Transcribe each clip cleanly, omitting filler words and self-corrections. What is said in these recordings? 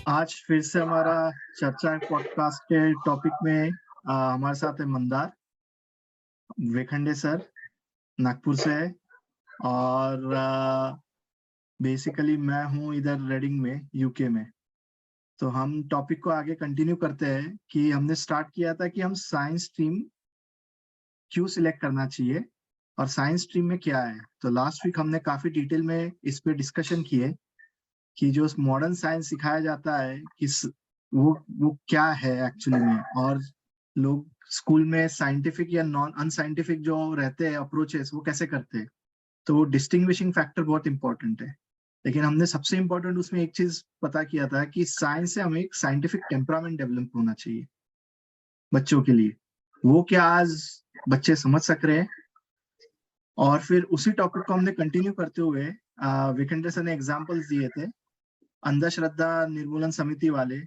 आज फिर से हमारा चर्चा पॉडकास्ट के टॉपिक में हमारे साथ है मंदार वेखंडे सर, नागपुर से है। और बेसिकली मैं हूँ इधर रेडिंग में, यूके में। तो हम टॉपिक को आगे कंटिन्यू करते हैं कि हमने स्टार्ट किया था कि हम साइंस स्ट्रीम क्यों सिलेक्ट करना चाहिए और साइंस स्ट्रीम में क्या है। तो लास्ट वीक हमने काफी डिटेल में इस पे डिस्कशन किए कि जो मॉडर्न साइंस सिखाया जाता है वो क्या है एक्चुअली में, और लोग स्कूल में साइंटिफिक या नॉन अनसाइंटिफिक जो रहते हैं अप्रोचेस वो कैसे करते हैं। तो वो डिस्टिंग्विशिंग फैक्टर बहुत इंपॉर्टेंट है। लेकिन हमने सबसे इंपॉर्टेंट उसमें एक चीज पता किया था कि साइंस से हमें एक साइंटिफिक टेम्परामेंट डेवलप होना चाहिए बच्चों के लिए। वो क्या आज बच्चे समझ सक रहे हैं। और फिर उसी टॉपिक को हमने कंटिन्यू करते हुए विकेंद्र सर ने एग्जाम्पल्स दिए थे अंधश्रद्धा निर्मूलन समिति वाले,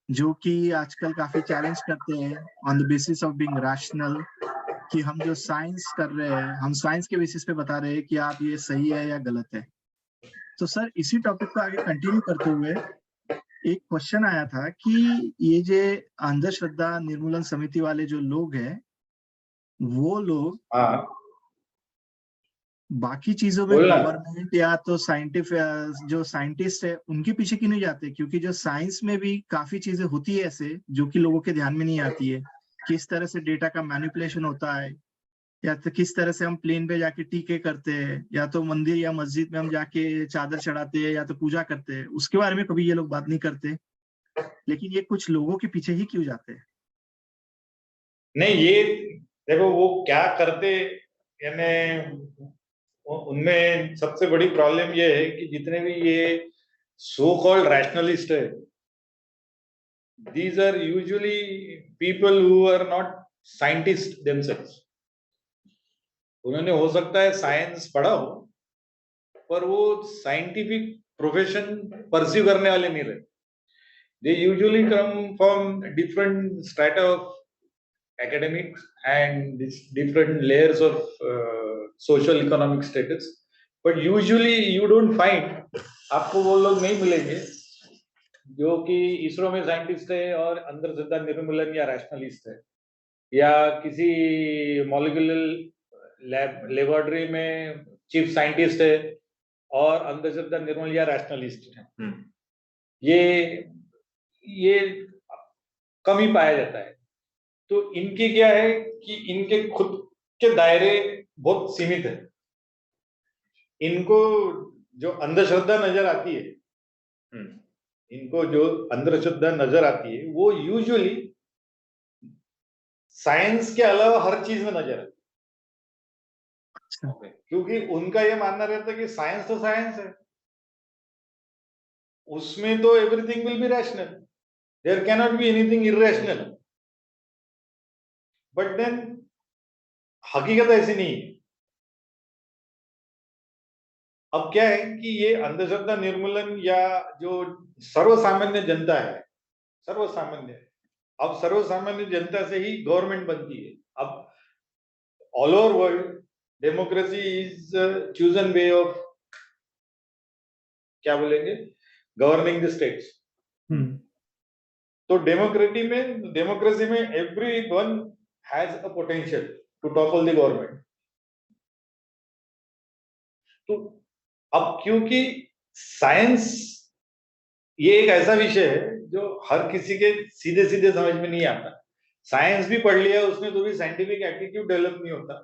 जो कि आजकल काफी चैलेंज करते हैं on the basis of being rational, कि हम जो साइंस कर रहे हैं हम साइंस के बेसिस पे बता रहे हैं कि आप ये सही है या गलत है। तो सर इसी टॉपिक को आगे कंटिन्यू करते हुए एक क्वेश्चन आया था कि ये जो अंधश्रद्धा निर्मूलन समिति वाले जो लोग हैं वो लोग हाँ, बाकी चीजों में गवर्नमेंट या तो जो साइंटिस्ट है उनके पीछे क्यों नहीं जाते, क्योंकि जो साइंस में भी काफी चीजें होती है ऐसे जो कि लोगों के ध्यान में नहीं आती है। किस तरह से डेटा का मैनिपुलेशन होता है, या तो किस तरह से हम प्लेन पे जाके टीके करते हैं, या तो मंदिर या मस्जिद में हम जाके चादर चढ़ाते हैं या तो पूजा करते हैं, उसके बारे में कभी ये लोग बात नहीं करते। लेकिन ये कुछ लोगों के पीछे ही क्यों जाते हैं? नहीं, ये देखो वो क्या करते, यानी उनमें सबसे बड़ी प्रॉब्लम ये है कि जितने भी ये सो कॉल्ड रैशनलिस्ट है, these are usually people who are not scientists themselves. उन्होंने हो सकता है साइंस पढ़ा हो, पर वो साइंटिफिक प्रोफेशन परस्यू करने वाले नहीं रहे। They usually come from different strata of academics and different layers of social economic status. But usually you don't find, आपको वो लोग नहीं मिलेंगे जो कि इसरो में साइंटिस्ट है और अंधश्रद्धा निर्मूलन या रैशनलिस्ट है, या किसी मॉलिक्यूलर लेबोरेटरी में चीफ साइंटिस्ट है और अंधश्रद्धा निर्मूलन या रैशनलिस्ट है। ये कम ही पाया जाता है। तो इनके क्या है कि इनके खुद के दायरे बहुत सीमित है। इनको जो अंधश्रद्धा नजर आती है, इनको जो अंधश्रद्धा नजर आती है वो यूजुअली साइंस के अलावा हर चीज में नजर आती है। क्योंकि उनका ये मानना रहता है कि साइंस तो साइंस है, उसमें तो everything will be rational, there can not be anything irrational. But then हकीकत ऐसी नहीं है। अब क्या है कि ये अंधश्रद्धा निर्मूलन या जो सर्वसामान्य जनता है, अब सर्वसामान्य जनता से ही गवर्नमेंट बनती है। अब all over world democracy is chosen way of, क्या बोलेंगे, गवर्निंग द स्टेट्स। तो डेमोक्रेसी में every one has a potential to topple the government. तो अब क्योंकि साइंस ये एक ऐसा विषय है जो हर किसी के सीधे सीधे समझ में नहीं आता। साइंस भी पढ़ लिया उसने तो भी साइंटिफिक एटीट्यूड डेवलप नहीं होता,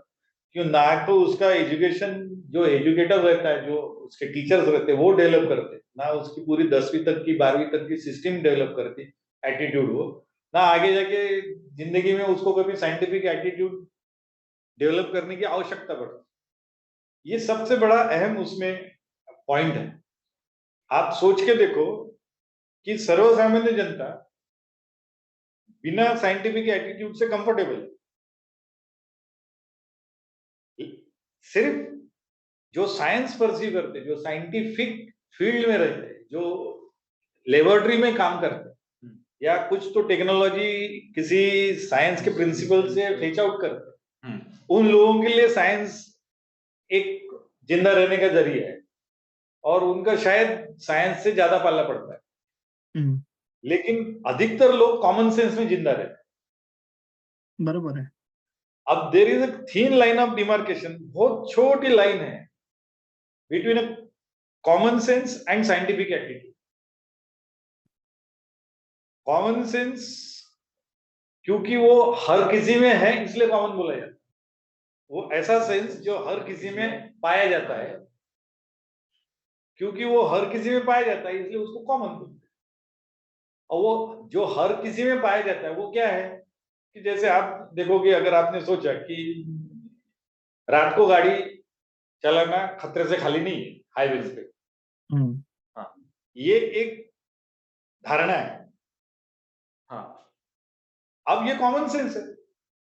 क्यों ना। तो उसका एजुकेशन, जो एजुकेटर रहता है, जो उसके टीचर्स रहते हैं वो डेवलप करते, ना उसकी पूरी 10वीं तक की 12वीं तक की सिस्टम डेवलप करती एटीट्यूड वो, ना आगे जाके जिंदगी में उसको कभी साइंटिफिक एटीट्यूड डेवलप करने की आवश्यकता पड़ती। ये सबसे बड़ा अहम उसमें पॉइंट है। आप सोच के देखो कि सर्वसामान्य जनता बिना साइंटिफिक एटीट्यूड से कंफर्टेबल है। सिर्फ जो साइंस परस्यू करते, जो साइंटिफिक फील्ड में रहते, जो लेबोरेटरी में काम करते, या कुछ तो टेक्नोलॉजी किसी साइंस के प्रिंसिपल से फेच आउट करते, उन लोगों के लिए साइंस एक जिंदा रहने का जरिया है, और उनका शायद साइंस से ज्यादा पाला पड़ता है। लेकिन अधिकतर लोग कॉमन सेंस में जिंदा रहते हैं। बरोबर है। अब there is a thin line of demarcation, बहुत छोटी लाइन है between a common sense and scientific attitude. Common sense क्योंकि वो हर किसी में है इसलिए कॉमन बोला जाता है। वो ऐसा सेंस जो हर किसी में पाया जाता है, क्योंकि वो हर किसी में पाया जाता है इसलिए उसको कॉमन बोलते हैं। और वो जो हर किसी में पाया जाता है वो क्या है कि जैसे आप देखोगे, अगर आपने सोचा कि रात को गाड़ी चलाना खतरे से खाली नहीं है हाईवे पे, हाँ, ये एक धारणा है। हाँ, अब ये कॉमन सेंस है।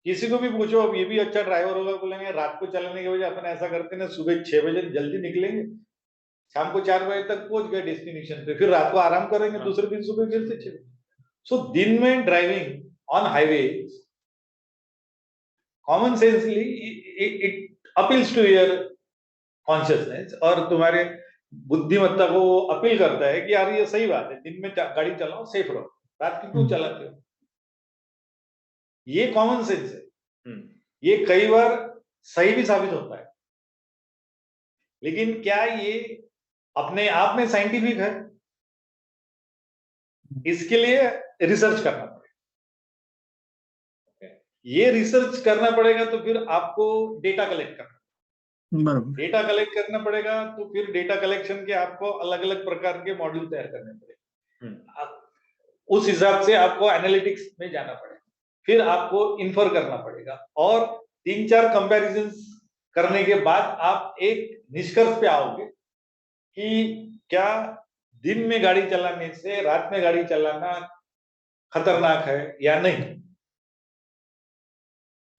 किसी को भी पूछो, अब ये भी अच्छा ड्राइवर होगा, बोलेंगे रात को चलाने के वजह अपन ऐसा करते हैं ना, सुबह 6 बजे जल्दी निकलेंगे, शाम को 4 बजे तक पहुंच गए डेस्टिनेशन पे, फिर रात को आराम करेंगे, दूसरे दिन सुबह फिर से 6 बजे। सो दिन में driving on highway common sensely it appeals to your consciousness, और तुम्हारे बुद्धिमत्ता को अपील करता है कि यार ये सही बात है, दिन में गाड़ी चलाओ, सेफ रहो, रात को क्यों चलाते हो। ये कॉमन सेंस है। ये कई बार सही भी साबित होता है, लेकिन क्या ये अपने आप में साइंटिफिक है? इसके लिए रिसर्च करना पड़ेगा। ये रिसर्च करना पड़ेगा तो फिर आपको डेटा कलेक्ट करना, डेटा कलेक्ट करना पड़ेगा, तो फिर डेटा कलेक्शन के आपको अलग अलग प्रकार के मॉड्यूल तैयार करने पड़ेगा। उस हिसाब से आपको एनालिटिक्स में जाना पड़ेगा, फिर आपको इन्फर करना पड़ेगा, और 3-4 कंपैरिजन करने के बाद आप एक निष्कर्ष पे आओगे कि क्या दिन में गाड़ी चलाने से रात में गाड़ी चलाना खतरनाक है या नहीं।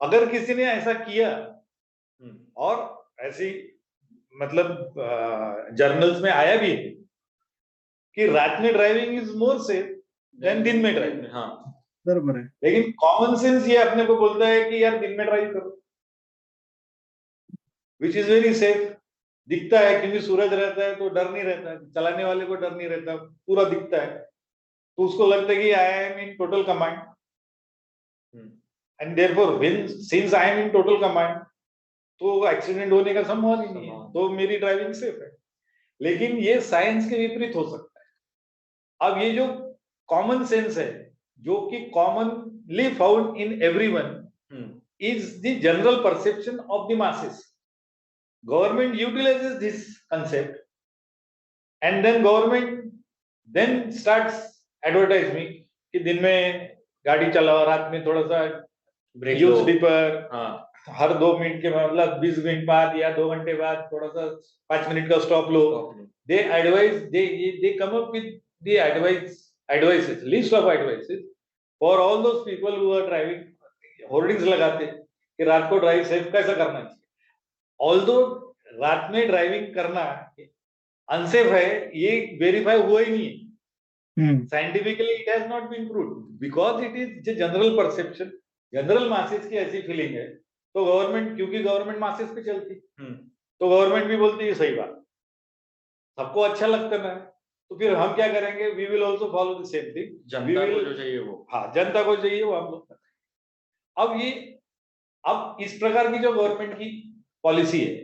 अगर किसी ने ऐसा किया, और ऐसी मतलब जर्नल्स में आया भी है कि रात में driving is more safe than दिन में ड्राइविंग। हाँ, बराबर है। लेकिन कॉमन सेंस ये अपने को बोलता है कि यार दिन में ड्राइव करो, विच इज वेरी सेफ। दिखता है क्योंकि सूरज रहता है तो डर नहीं रहता, चलाने वाले को डर नहीं रहता, पूरा दिखता है, तो उसको लगता है कि I am in total command, and therefore when since I am in total command तो एक्सीडेंट होने का संभावना ही नहीं है, तो मेरी ड्राइविंग सेफ है। लेकिन ये साइंस के विपरीत हो सकता है। अब ये जो कॉमन सेंस है, जो कि commonly found in everyone, is the general perception of the masses. Government utilizes this concept, and then government then starts advertisement कि दिन में गाड़ी चलाओ, रात में थोड़ा सा यूज डिपर, हर 2 मिनट के मतलब 20 मिनट बाद या 2 घंटे बाद थोड़ा सा 5 मिनट का स्टॉप लो। They advise, they come up with the advices, list of advices for all those people who are driving. Hoardings लगाते कि रात को ड्राइव सेफ कैसा करना चाहिए। ऑल्दो रात में ड्राइविंग करना अनसेफ है, ये वेरीफाई हुआ ही नहीं है। Scientifically it has not been proved, because it is general perception, general masses की ऐसी फीलिंग है। तो गवर्नमेंट, क्योंकि गवर्नमेंट मासेस पे चलती, तो गवर्नमेंट भी बोलती है सही बात, सबको अच्छा लगता है, तो फिर हम क्या करेंगे, we will also follow the same thing. जनता को जो चाहिए वो, हाँ, जनता को चाहिए वो हम लोग करते हैं। अब इस प्रकार की जो गवर्नमेंट की पॉलिसी है,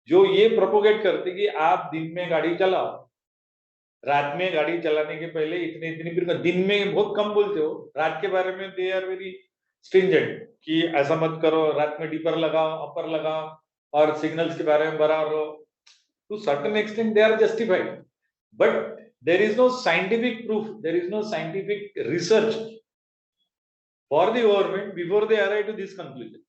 जो ये प्रोपोगेट करती कि आप दिन में गाड़ी चलाओ, रात में गाड़ी चलाने के पहले इतने इतनी फिर, दिन में बहुत कम बोलते हो, रात के बारे में दे आर वेरी स्ट्रिंजेंट कि ऐसा मत करो, रात में डिपर लगाओ, अपर लगाओ, और सिग्नल्स के बारे में बरा रहो। To certain extent they are justified, but there is no scientific proof, there is no scientific research for the government before they arrive to this conclusion.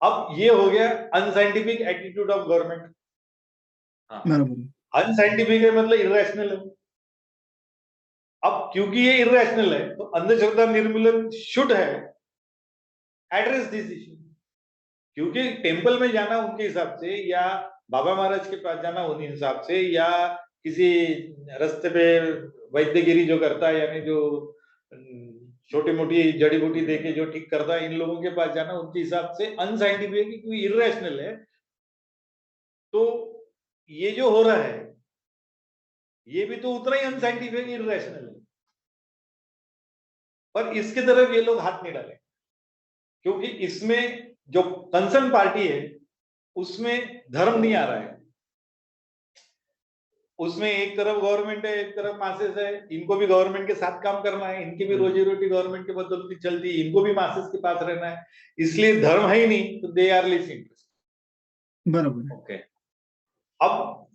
अब ये हो गया unscientific attitude of government. Unscientific है मतलब irrational है। अब क्योंकि ये इरेशनल है तो अंधश्रद्धा निर्मूलन शुड है एड्रेस दिस इश्यू। क्योंकि टेंपल में जाना उनके हिसाब से, या बाबा महाराज के पास जाना उन हिसाब से, या किसी रास्ते पे वैद्यगिरी जो करता है, यानी जो छोटी मोटी जड़ी बूटी देके जो ठीक करता है, इन लोगों के पास जाना उनके हिसाब से अनसाइंटिफिक है, क्योंकि इरेशनल है। तो ये जो हो रहा है ये भी तो उतना ही अनसाइंटिफिक इररेशनल है, पर इसके तरफ ये लोग हाथ नहीं डाले, क्योंकि इसमें जो कंसर्न पार्टी है उसमें धर्म नहीं आ रहा है। उसमें एक तरफ गवर्नमेंट है, एक तरफ मासेस है, इनको भी गवर्नमेंट के साथ काम करना है, इनकी भी रोजी रोटी गवर्नमेंट के बदौलत चलती है, इनको भी मासेस के पास रहना है, इसलिए धर्म है ही नहीं, तो दे आर लिस्ट इंटरेस्ट। बराबर। ओके, अब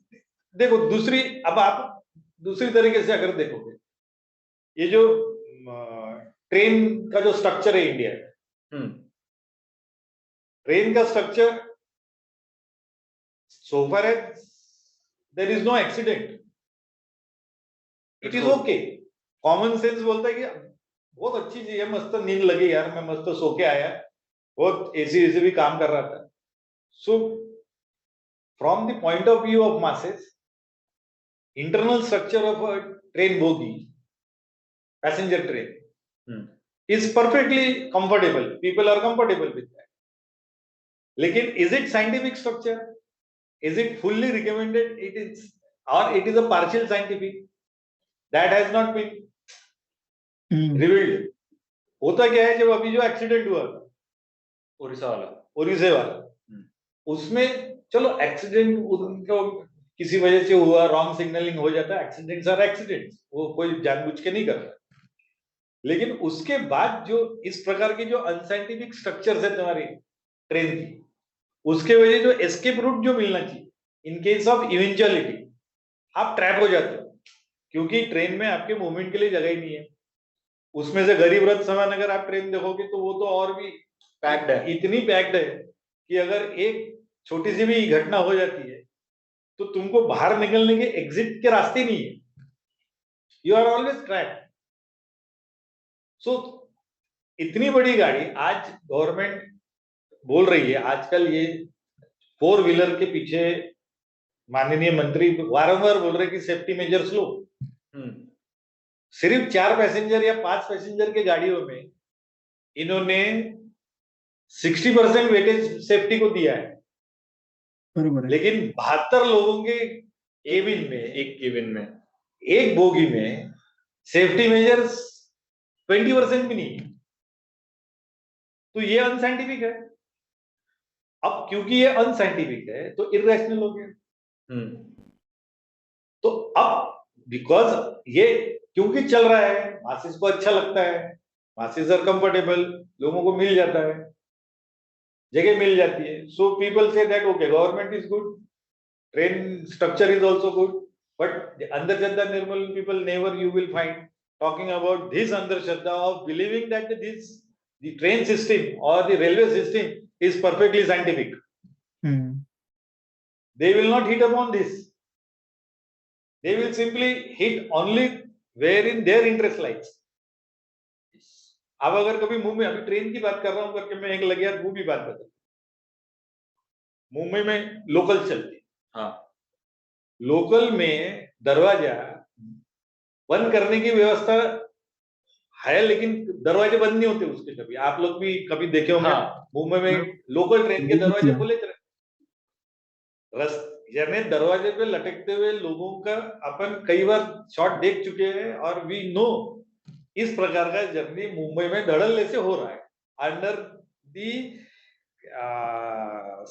देखो अब आप दूसरी तरीके से अगर देखोगे, ये जो ट्रेन का जो स्ट्रक्चर है इंडिया में, ट्रेन का structure, so far as there is no accident, it is okay. Common sense बोलता है कि बहुत अच्छी चीज है, मस्त नींद लगी यार, मैं मस्त सो के आया, बहुत एसी भी काम कर रहा था। So from the point of view of masses, internal structure of a train bogie, passenger train is perfectly comfortable, people are comfortable with that. लेकिन is it scientific structure, is it fully recommended, it is, or it is a partial scientific, that has not been revealed. होता क्या है, जब अभी जो accident हुआ उड़ीसा वाला, उसमें चलो एक्सीडेंट उनको किसी वजह से हुआ, रॉन्ग सिग्नलिंग हो जाता है, एक्सीडेंट्स आर एक्सीडेंट्स, वो कोई जानबूझ के नहीं करता। लेकिन उसके बाद जो इस प्रकार की जो अनसाइंटिफिक स्ट्रक्चर्स है तुम्हारी ट्रेन की, उसके वजह जो एस्केप रूट जो मिलना चाहिए इन केस ऑफ इवेंचुअलिटी, आप ट्रैप हो जाते हो, क्योंकि ट्रेन में आपके मूवमेंट के लिए जगह ही नहीं है। उसमें से गरीब रथ समान अगर आप ट्रेन देखोगे तो वो तो और भी पैक्ड है, इतनी पैक्ड है कि अगर एक छोटी सी भी घटना हो जाती है तो तुमको बाहर निकलने के एग्जिट के रास्ते नहीं है, यू आर ऑलवेज ट्रैप्ड। सो इतनी बड़ी गाड़ी आज गवर्नमेंट बोल रही है, आजकल ये 4 व्हीलर के पीछे माननीय मंत्री बारंबार बोल रहे कि सेफ्टी मेजर्स लो। सिर्फ 4 पैसेंजर या 5 पैसेंजर के गाड़ियों में इन्होंने 60% वेटेज सेफ्टी को दिया है, लेकिन 72 लोगों के केबिन में एक बोगी में सेफ्टी मेजर्स 20% भी नहीं, तो ये अनसाइंटिफिक है। अब क्योंकि ये अनसाइंटिफिक है तो इररेशनल हो गया। तो अब बिकॉज ये क्योंकि चल रहा है, मासेस को अच्छा लगता है, मासेस आर कंफर्टेबल, लोगों को मिल जाता है, जगह मिल जाती है, सो पीपल से that okay government is good, train structure is also good, but अंधश्रद्धा निर्मूल people never you will find talking about this अंधश्रद्धा of believing that the train system or the railway system is perfectly scientific. They will not hit upon this. They will simply hit only wherein their interest lies. अब अगर कभी मुंबई, अभी train की बात कर रहा हूं करके मैं एक लगे वो भी बात बता, मुंबई में लोकल चलती, हाँ, लोकल में दरवाजा बंद करने की व्यवस्था है, लेकिन दरवाजे बंद नहीं होते उसके कभी, आप लोग भी कभी देखे होंगे। हाँ, मुंबई में लोकल ट्रेन के दरवाजे खुले यानी दरवाजे पे लटकते हुए लोगों का अपन कई बार शॉट देख चुके हैं, और वी नो इस प्रकार का जर्नी मुंबई में धड़ल्ले से हो रहा है under the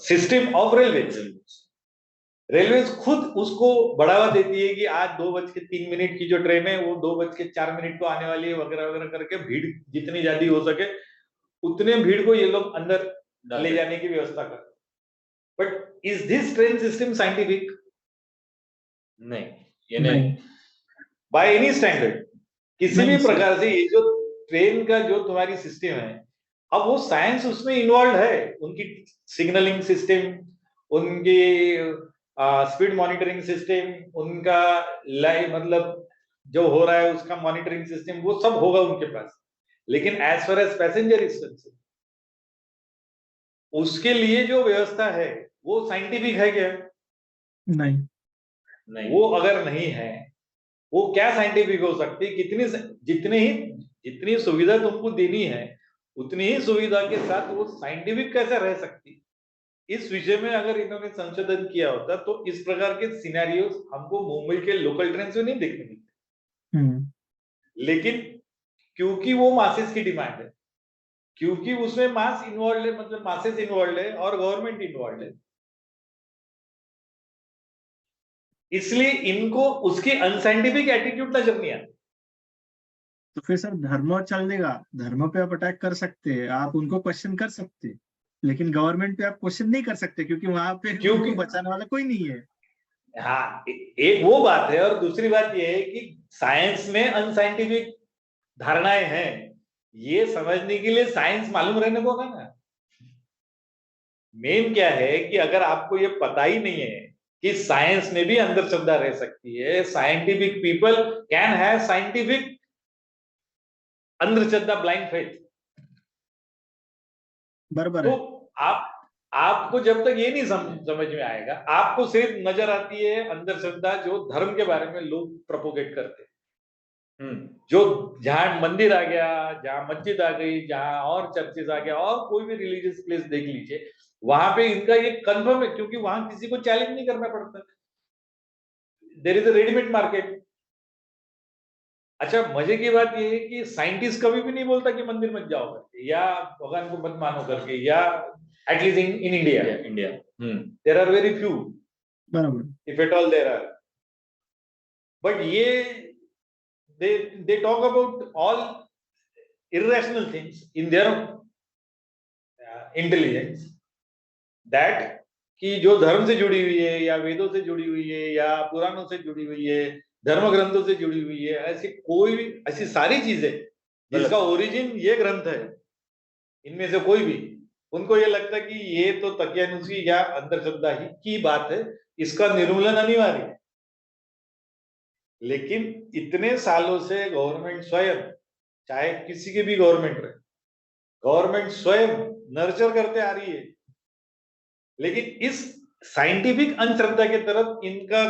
system of railway. Railway खुद उसको बढ़ावा देती है कि आज 2:03 की जो ट्रेन है वो 2:04 को आने वाली है, वगैरह वगैरह करके भीड़ जितनी ज्यादा हो सके उतने भीड़ को ये लोग अंदर ले जाने की व्यवस्था कर। But is this train system scientific? नहीं, ये नहीं बाय एनी स्टैंडर्ड, किसी भी प्रकार से। ये जो ट्रेन का जो तुम्हारी सिस्टम है, अब वो साइंस उसमें इन्वॉल्व है, उनकी सिग्नलिंग सिस्टम, उनकी स्पीड मॉनिटरिंग सिस्टम, उनका लाइव मतलब जो हो रहा है उसका मॉनिटरिंग सिस्टम, वो सब होगा उनके पास। लेकिन as far as passenger is concern, उसके लिए जो व्यवस्था है वो साइंटिफिक है क्या? नहीं, वो अगर नहीं है, वो क्या साइंटिफिक हो सकती? जितनी सुविधा तुमको देनी है उतनी ही सुविधा के साथ वो साइंटिफिक कैसे रह सकती? इस विषय में अगर इन्होंने संशोधन किया होता तो इस प्रकार के सिनेरियोस हमको मुंबई के लोकल ट्रेन से नहीं देखने मिलते। लेकिन क्योंकि वो मासेस की डिमांड है, क्योंकि उसमें मास इन्वॉल्व है, मतलब मासेस इन्वॉल्व है और गवर्नमेंट इन्वॉल्व है, इसलिए इनको उसकी अनसाइंटिफिक एटीट्यूड नजर नहीं आता। तो फिर सर धर्म और चलेगा, धर्म पे आप अटैक कर सकते हैं, आप उनको क्वेश्चन कर सकते हैं, लेकिन गवर्नमेंट पे आप क्वेश्चन नहीं कर सकते क्योंकि वहां पे क्योंकि उनको बचाने वाला कोई नहीं है। हाँ, एक वो बात है और दूसरी बात ये है कि साइंस में अनसाइंटिफिक धारणाएं हैं, ये समझने के लिए साइंस मालूम रहने को होगा ना। मेन क्या है कि अगर आपको ये पता ही नहीं है कि साइंस में भी अंधश्रद्धा रह सकती है, scientific people can have scientific अंधश्रद्धा, ब्लाइंड फेथ, बराबर तो है। आप आपको जब तक ये नहीं समझ में आएगा, आपको सिर्फ नजर आती है अंधश्रद्धा जो धर्म के बारे में लोग प्रोपोगेट करते हैं। जो जहां मंदिर आ गया, जहां मस्जिद आ गई, जहां और चर्चेज आ गया और कोई भी रिलीजियस प्लेस देख लीजिए, वहां पे इनका ये कंफर्म है क्योंकि वहां किसी को चैलेंज नहीं करना पड़ता, there is a readymade market. अच्छा, मजे की बात ये है कि साइंटिस्ट कभी भी नहीं बोलता कि मंदिर मत जाओ करके या भगवान को मत मानो करके, या at least in India, there are very few, बराबर। If at all there are, but ये they talk about all irrational things in their intelligence, that कि जो धर्म से जुड़ी हुई है या वेदों से जुड़ी हुई है या पुराणों से जुड़ी हुई है, धर्म ग्रंथों से जुड़ी हुई है, ऐसी कोई भी ऐसी सारी चीजें जिसका ओरिजिन ये ग्रंथ है, इनमें से कोई भी, उनको ये लगता है कि ये तो तकियानुसी या अंधश्रद्धा ही की बात है, इसका निर्मूलन अनिवार्य है। लेकिन इतने सालों से गवर्नमेंट स्वयं, चाहे किसी की भी गवर्नमेंट रहे, गवर्नमेंट स्वयं नर्चर करते आ रही है, लेकिन इस साइंटिफिक अंधश्रद्धा की तरफ इनका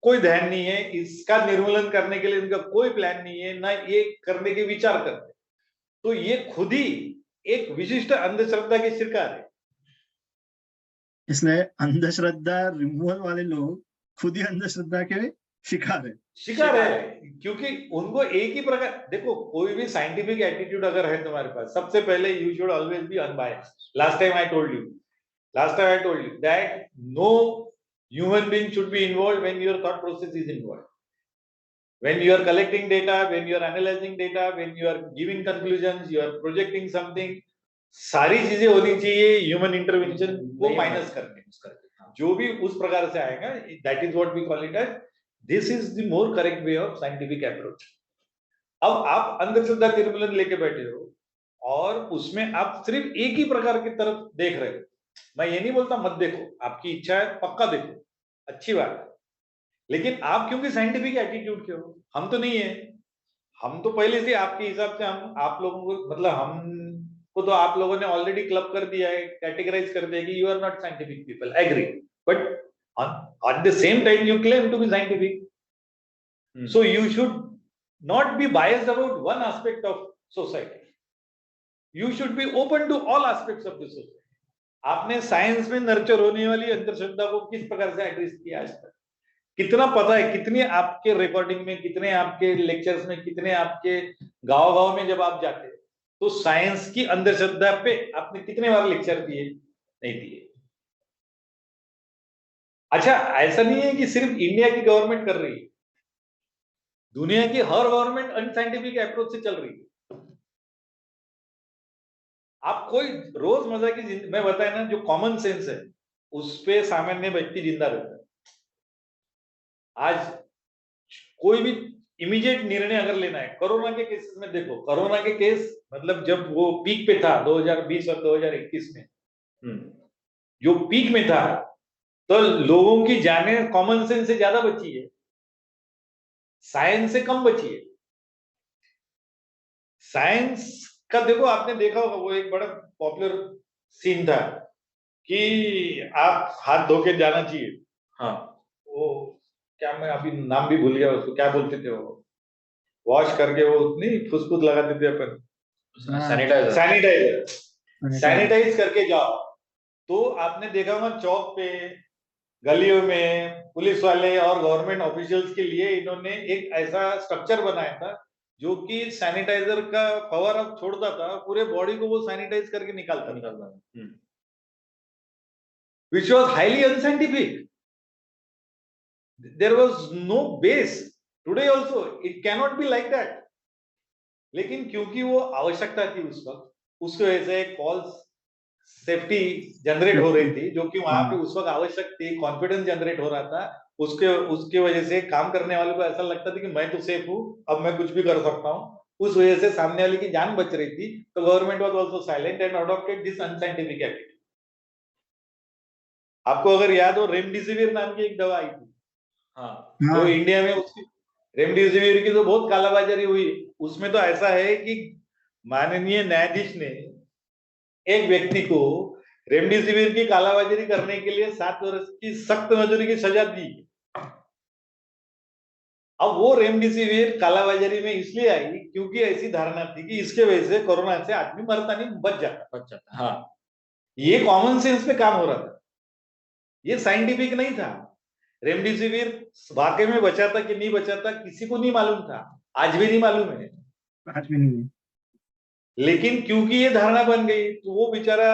कोई ध्यान नहीं है, इसका निर्मूलन करने के लिए इनका कोई प्लान नहीं है, ना ये करने के विचार करते, तो ये खुद ही एक विशिष्ट अंधश्रद्धा की शिकार है। इसलिए अंधश्रद्धा रिमूवल वाले लोग खुद ही अंधश्रद्धा के शिकार है। शिकार है क्योंकि उनको एक ही प्रकार, देखो कोई भी साइंटिफिक एटीट्यूड अगर है तुम्हारे पास, सबसे पहले you should always be unbiased. Last time I told you that no human being should be involved when your thought process is involved, when you are collecting data, when you are analyzing data, when you are giving conclusions, you are projecting something, सारी चीजें होनी चाहिए human intervention को minus करके, जो भी उस प्रकार से आएगा, that is what we call it as, this is the more correct way of scientific approach. अब आप अंधश्रद्धा निर्मूलन लेके बैठे हो और उसमें आप सिर्फ एक ही प्रकार की तरफ देख रहे हो, मैं ये नहीं बोलता मत देखो, आपकी इच्छा है पक्का देखो, अच्छी बात है, लेकिन आप क्योंकि साइंटिफिक एटीट्यूड के हो, हम तो नहीं है, हम तो पहले से आपके हिसाब से हम आप लोगों को, मतलब हमको तो आप लोगों ने ऑलरेडी क्लब कर दिया है, कैटेगराइज कर दिया कि you are not scientific people, agree, but at the same time you claim to be scientific, so you should not be biased about one aspect of society, you should be open to all aspects of the society। आपने science में nurture होने वाली अंधश्रद्धा को किस प्रकार से address किया आज तक, कितना पता है, कितनी आपके रिकॉर्डिंग में, कितने आपके लेक्चर्स में, कितने आपके गांव गांव में जब आप जाते हैं तो साइंस की अंधश्रद्धा पे आपने कितने बार लेक्चर दिए, नहीं दिए। अच्छा, ऐसा नहीं है कि सिर्फ इंडिया की गवर्नमेंट कर रही है, दुनिया की हर गवर्नमेंट अनसाइंटिफिक अप्रोच से चल रही है। आप कोई रोजमर्रा की मैं बताया ना, जो कॉमन सेंस है उस पे सामान्य व्यक्ति जिंदा रहता है। आज कोई भी इमीडिएट निर्णय अगर लेना है, कोरोना के केसेस में देखो, कोरोना के केस मतलब जब वो पीक पे था 2020 और 2021 में, जो पीक में था, तो लोगों की जानें कॉमन सेंस से ज्यादा बची है, साइंस से कम बची है। साइंस का देखो, आपने देखा होगा वो एक बड़ा पॉपुलर सीन था कि आप हाथ धो के जाना चाहिए, हाँ वो क्या, मैं अभी नाम भी भूल गया उसको, क्या बोलते थे वो, वॉश करके वो नहीं फुसफुस लगाते थे अपन, सैनिटाइजर, सैनिटाइज करके जाओ, तो आपने देखा होगा चौक पे, गलियों में पुलिस वाले और गवर्नमेंट ऑफिशियल्स के लिए इन्होंने एक ऐसा स्ट्रक्चर बनाया था जो कि सैनिटाइजर का फवारा छोड़ता था, पूरे बॉडी को वो सैनिटाइज करके निकालता था, which was highly unscientific. There was no base. Today also it cannot be like that. लेकिन क्योंकि वो आवश्यकता थी उस वक्त, उसकी वजह से एक फॉल्स सेफ्टी जनरेट हो रही थी, जो कि वहां पे उस वक्त आवश्यक थी, कॉन्फिडेंस जनरेट हो रहा था, उसके उसके वजह से काम करने वाले को ऐसा लगता था कि मैं तो सेफ हूं, अब मैं कुछ भी कर सकता हूं, उस वजह से सामने वाले की जान बच रही थी, तो government was also silent and adopted this unscientific attitude. आपको अगर याद हो, रेमडेसिविर नाम की एक दवा आई थी, हाँ, तो इंडिया में उसकी रेमडेसिविर की तो बहुत कालाबाजारी हुई। उसमें तो ऐसा है कि माननीय न्यायाधीश ने एक व्यक्ति को रेमडेसिविर की कालाबाजारी करने के लिए 7 वर्ष की सख्त मजूरी की सजा दी। अब वो रेमडेसिविर कालाबाजारी में इसलिए आई क्योंकि ऐसी धारणा थी कि इसके वजह से कोरोना से आदमी मरता नहीं, बच जाता। हाँ, ये कॉमन सेंस पे काम हो रहा था, ये साइंटिफिक नहीं था। रेमडेसिविर वाकई में बचा था कि नहीं बचा था किसी को नहीं मालूम था, आज भी नहीं मालूम है, आज भी नहीं। लेकिन क्योंकि ये धारणा बन गई तो वो बेचारा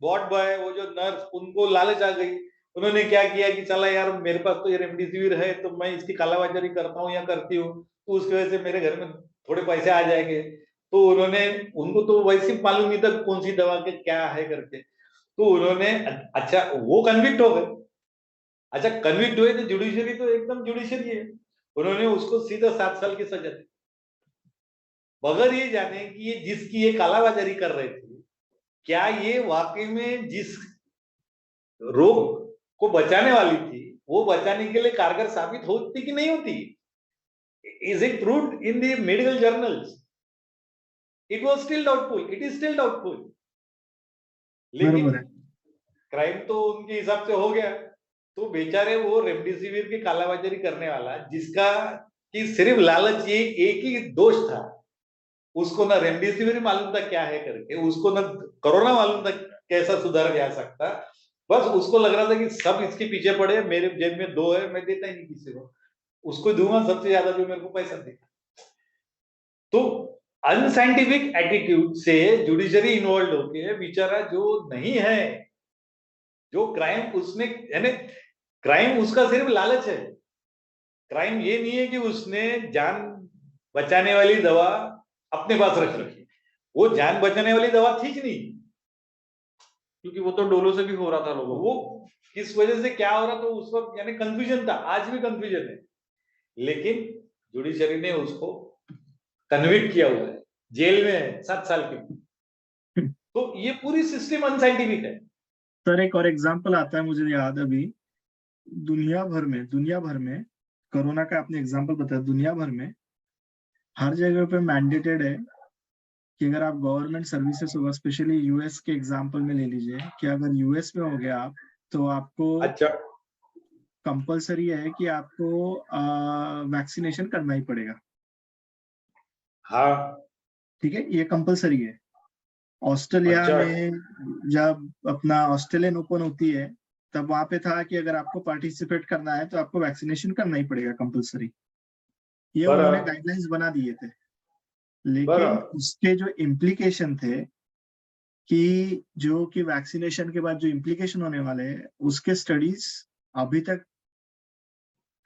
वार्ड बॉय, वो जो नर्स, उनको लालच आ गई, उन्होंने क्या किया कि चला यार मेरे पास तो ये रेमडेसिविर है, तो मैं इसकी कालाबाजारी करता हूँ या करती हूँ, तो उसकी वजह से मेरे घर में थोड़े पैसे आ जाएंगे। तो उन्होंने, उनको तो वैसे मालूम नहीं था कौन सी दवा के क्या है करके, तो उन्होंने, अच्छा वो कन्विक्ट हो गए। अच्छा कन्विक्ट हुए तो जुडिशरी तो एकदम जुडिशरी है, उन्होंने उसको सीधा 7 साल की सजा दी, बगैर ये जाने कि ये जिसकी ये कालाबाजारी कर रहे थे, क्या ये वाकई में जिस रोग को बचाने वाली थी, वो बचाने के लिए कारगर साबित होती कि नहीं होती? Is it proved in the medical journals? It was still doubtful, it is still doubtful. लेकिन क्राइम तो उनके हिसाब से हो गया, तो बेचारे वो रेमडेसिविर की कालाबाजारी करने वाला, जिसका कि सिर्फ लालच, ये एक ही दोष था, उसको ना रेमडेसिविर मालूम था क्या है करके, उसको ना कोरोना मालूम था कैसा सुधारा जा सकता, बस उसको लग रहा था कि सब इसके पीछे पड़े, मेरे जेब में 2 है, मैं देता ही नहीं किसी को, उसको दूंगा सबसे ज्यादा जो मेरे को पैसा देगा। तो अनसाइंटिफिक एटीट्यूड से जुडिशरी इन्वॉल्व होके बेचारा जो नहीं है, जो क्राइम उसने, यानी क्राइम उसका सिर्फ लालच है, क्राइम ये नहीं है कि उसने जान बचाने वाली दवा अपने पास रख रखी, वो जान बचाने वाली दवा थी कि नहीं, क्योंकि वो तो डोलो से भी हो रहा था लोगों को, वो किस वजह से क्या हो रहा था उस वक्त, यानी कंफ्यूजन था, आज भी कंफ्यूजन है, लेकिन जुडिशरी ने उसको कन्विक्ट किया हुआ है, जेल में है 7 साल की। तो ये पूरी सिस्टम अनसाइंटिफिक है। सर एक और एग्जांपल आता है मुझे याद अभी, दुनिया भर में कोरोना का आपने एग्जांपल बताया, दुनिया भर में हर जगह पे मैंडेटेड है कि अगर आप गवर्नमेंट सर्विसेज होगा, स्पेशली यूएस के एग्जांपल में ले लीजिए कि अगर यूएस में हो गया आप, तो आपको अच्छा, कंपलसरी है कि आपको वैक्सीनेशन करना ही पड़ेगा। हाँ, ठीक है, ये कंपलसरी है। ऑस्ट्रेलिया अच्छा, में जब अपना ऑस्ट्रेलियन ओपन होती है, तब वहां पे था कि अगर आपको पार्टिसिपेट करना है तो आपको वैक्सीनेशन करना ही पड़ेगा कंपलसरी। ये उन्होंने गाइडलाइंस बना दिए थे, लेकिन उसके जो इम्प्लीकेशन थे कि जो कि वैक्सीनेशन के बाद जो इम्प्लीकेशन होने वाले हैं, उसके स्टडीज अभी तक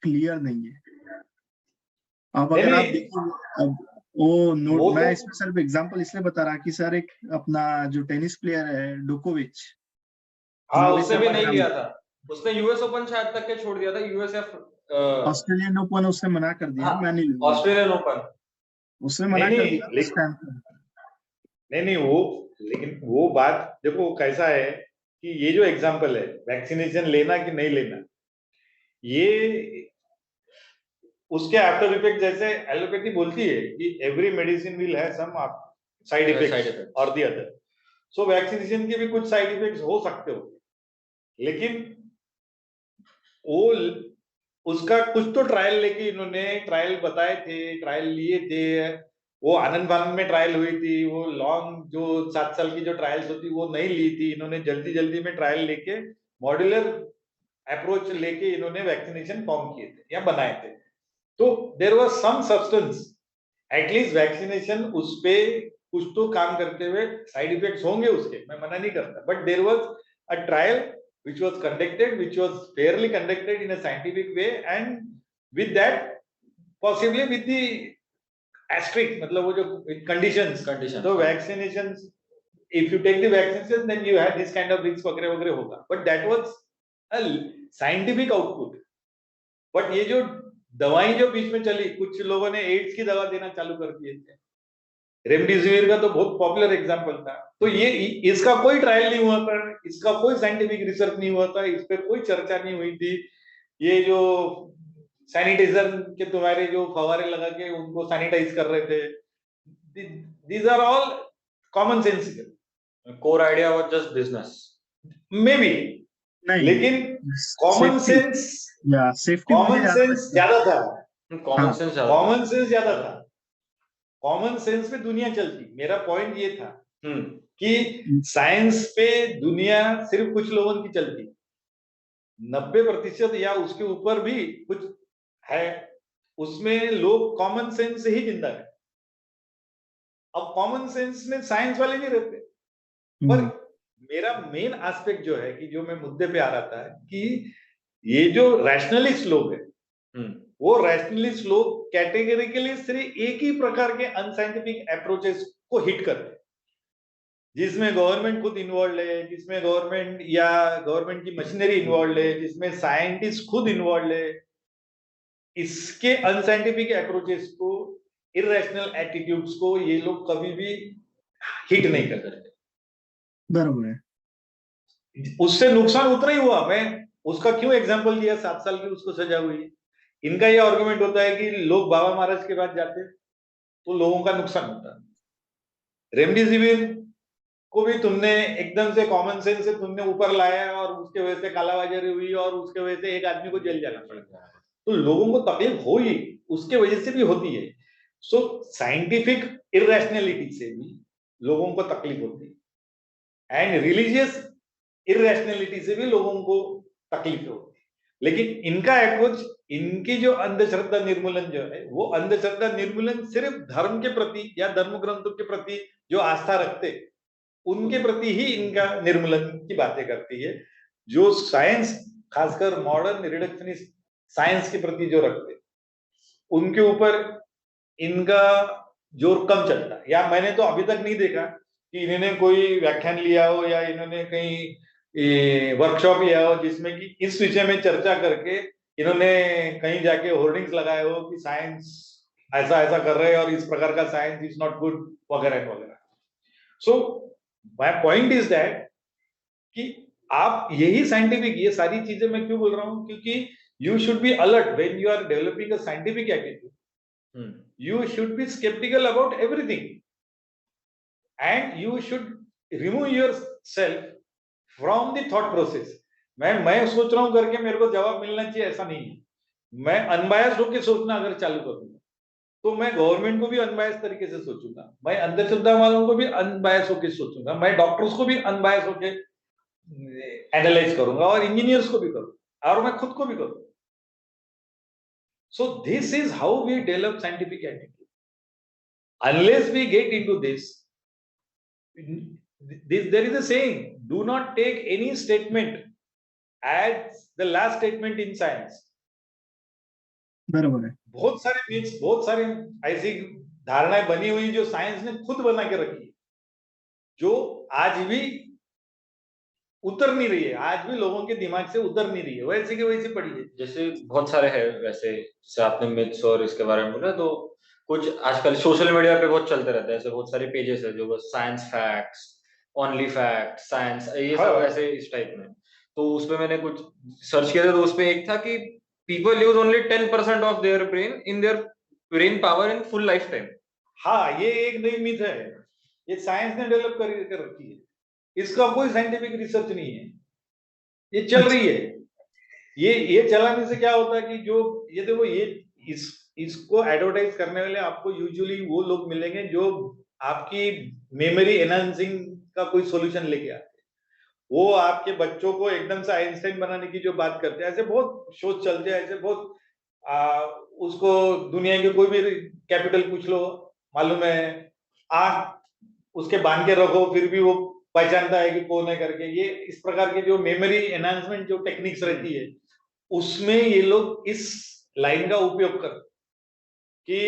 क्लियर नहीं है। अब अगर आप देखिए, अब वो नोट, मैं इसमें सिर्फ एग्जांपल इसलिए बता रहा कि सर एक अपना जो टेनिस प्लेयर है डोकोविच, हाँ उसने भी नहीं लिया था, उसने यूएस ओपन शायद तक के छोड़ दिया था, यूएसएफ ऑस्ट्रेलियन ओपन उसने मना कर दिया, मैं नहीं लूंगा ऑस्ट्रेलियन ओपन, उसने मना कर दिया उस टाइम पे। नहीं वो, लेकिन वो बात देखो कैसा है कि ये जो एग्जांपल है वैक्सीनेशन लेना कि नहीं लेना, ये उसके आफ्टर इफेक्ट, जैसे एलोपैथी बोलती है कि every medicine will have some side effects और दी अदर, सो वैक्सीनेशन के भी कुछ साइड इफेक्ट्स हो सकते हो, लेकिन वो उसका कुछ तो ट्रायल लेके इन्होंने ट्रायल बताए थे, ट्रायल लिए थे, वो आनंद फानंद में ट्रायल हुई थी, वो लॉन्ग जो 7 साल की जो ट्रायल्स होती वो नहीं ली थी इन्होंने, जल्दी जल्दी में ट्रायल लेके मॉड्यूलर अप्रोच लेके इन्होंने वैक्सीनेशन फॉर्म किए थे या बनाए थे। तो there was some substance, at least vaccination उस पे कुछ तो काम करते हुए, साइड इफेक्ट्स होंगे उसके, मैं मना नहीं करता, but there was a trial which was conducted, which was fairly conducted in a scientific way, and with that possibly with the asterisk, मतलब वो जो conditions, तो vaccination, if you take the vaccination then you have this kind of risk वगैरह वगैरह होगा, but that was a scientific output। but ये जो दवाई जो बीच में चली, कुछ लोगों ने एड्स की दवा देना चालू कर दिए थे, रेमडेसिविर का तो बहुत पॉपुलर एग्जांपल था, तो ये इसका कोई ट्रायल नहीं हुआ था, इसका कोई साइंटिफिक रिसर्च नहीं हुआ था, इस पे कोई चर्चा नहीं हुई थी। ये जो सैनिटाइजर के तुम्हारे जो फवारे लगा के उनको सैनिटाइज कर रहे थे, these are all common sense. Core idea was just business may be, लेकिन कॉमन सेंस ज्यादा था, कॉमन सेंस ज्यादा था, कॉमन सेंस पे दुनिया चलती। मेरा पॉइंट ये था कि साइंस पे दुनिया सिर्फ कुछ लोगों की चलती, 90% या उसके ऊपर भी कुछ है, उसमें लोग कॉमन सेंस से ही जिंदा है। अब कॉमन सेंस में साइंस वाले नहीं रहते, पर मेरा मेन एस्पेक्ट जो है कि जो मैं मुद्दे पे आ रहा था कि ये जो रैशनलिस्ट लोग हैं, वो रैशनलिस्ट लोग कैटेगरिकली सिर्फ एक ही प्रकार के अनसाइंटिफिक अप्रोचेस को हिट करते हैं, जिसमें गवर्नमेंट खुद इन्वॉल्व है, जिसमें गवर्नमेंट या गवर्नमेंट की मशीनरी इन्वॉल्व है, जिसमें साइंटिस्ट खुद इन्वॉल्व है। इसके अनसाइंटिफिक अप्रोचेस को, इररेशनल एटीट्यूड्स को ये लोग कभी भी हिट नहीं कर सकते। बराबर है, उससे नुकसान उतना ही हुआ। मैं उसका क्यों एग्जांपल दिया, 7 साल की उसको सजा हुई। इनका ये आर्गुमेंट होता है कि लोग बाबा महाराज के पास जाते तो लोगों का नुकसान होता है। रेमडेसिविर को भी तुमने एकदम से कॉमन सेंस से तुमने ऊपर लाया और उसके वजह से कालाबाजारी हुई और उसके वजह से एक आदमी को जेल जाना पड़ गया, तो लोगों को तकलीफ हो ही, उसके वजह से भी होती है। सो साइंटिफिक इररेशनलिटी से भी लोगों को तकलीफ होती है, एंड रिलीजियस इररेशनलिटी से भी लोगों को तकलीफ होती है। लेकिन इनका अप्रोच, इनकी जो अंधश्रद्धा निर्मूलन जो है, वो अंधश्रद्धा निर्मूलन सिर्फ धर्म के प्रति या धर्म ग्रंथों के प्रति जो आस्था रखते उनके प्रति ही इनका निर्मूलन की बातें करती है। जो साइंस, खासकर मॉडर्न रिडक्शनिस्ट साइंस के प्रति जो रखते, उनके ऊपर इनका जोर कम चलता है। या मैंने तो अभी तक नहीं देखा कि इन्होंने कोई व्याख्यान लिया हो या इन्होंने कहीं वर्कशॉप लिया हो जिसमें कि इस विषय में चर्चा करके इन्होंने कहीं जाके होर्डिंग्स लगाए हो कि साइंस ऐसा ऐसा कर रहे हैं और इस प्रकार का साइंस इज नॉट गुड वगैरह वगैरह। So my point is that कि आप यही साइंटिफिक, ये सारी चीजें मैं क्यों बोल रहा हूं, क्योंकि you should be alert when you are developing a scientific attitude. You should be sceptical about everything and you should remove yourself from the thought process. मैं सोच रहा हूं करके मेरे को जवाब मिलना चाहिए, ऐसा नहीं है। मैं अनबायस्ड होकर सोचना अगर चालू करूंगा तो मैं गवर्नमेंट को भी अनबायस तरीके से सोचूंगा, मैं अंधश्रद्धा वालों को भी अनबायस होकर सोचूंगा, मैं डॉक्टर्स को भी अनबायस होकर एनालाइज करूंगा और इंजीनियर्स को भी करूंगा और मैं खुद को भी करूंगा। So this is how we develop scientific attitude. Unless we get into this, there is a saying, do not take any statement as the last statement in science। बराबर है, बहुत सारे मिथ्स, बहुत सारी ऐसी धारणाएं बनी हुई जो साइंस ने खुद बना के रखी है, जो आज भी उतर नहीं रही है, आज भी लोगों के दिमाग से उतर नहीं रही है, वैसे के वैसे पड़ी है। जैसे बहुत सारे हैं, वैसे जैसे आपने मिथ्स और इसके बारे में बोला, तो कुछ आजकल सोशल मीडिया पे बहुत चलते रहते हैं, ऐसे बहुत सारे पेजेस है जो बस science facts, only fact, science, ये सब ऐसे इस टाइप में। तो उसपे मैंने कुछ सर्च किया था, तो उसपे एक था कि people use only 10% of their brain in their brain power in full lifetime। हाँ, ये एक नई मिथ है, ये साइंस ने डेवलप कर रखी है, इसका कोई साइंटिफिक रिसर्च नहीं है, ये चल रही है। ये चलाने से क्या होता है कि जो ये देखो, ये इसको एडवर्टाइज करने वाले आपको यूजुअली वो लोग मिलेंगे जो आपकी मेमोरी एनहांसिंग का कोई सॉल्यूशन लेके आते हैं। वो आपके बच्चों को एकदम से आइंस्टाइन बनाने की जो बात करते हैं, ऐसे बहुत शोध चलते हैं, ऐसे बहुत उसको दुनिया के कोई भी कैपिटल पूछ लो, मालूम है, आंख उसके बांध के रखो फिर भी वो पहचानता है कि कौन है करके। ये इस प्रकार की जो मेमोरी एनहांसमेंट जो टेक्निक्स रहती है, उसमें ये लोग इस लाइन का उपयोग करते कि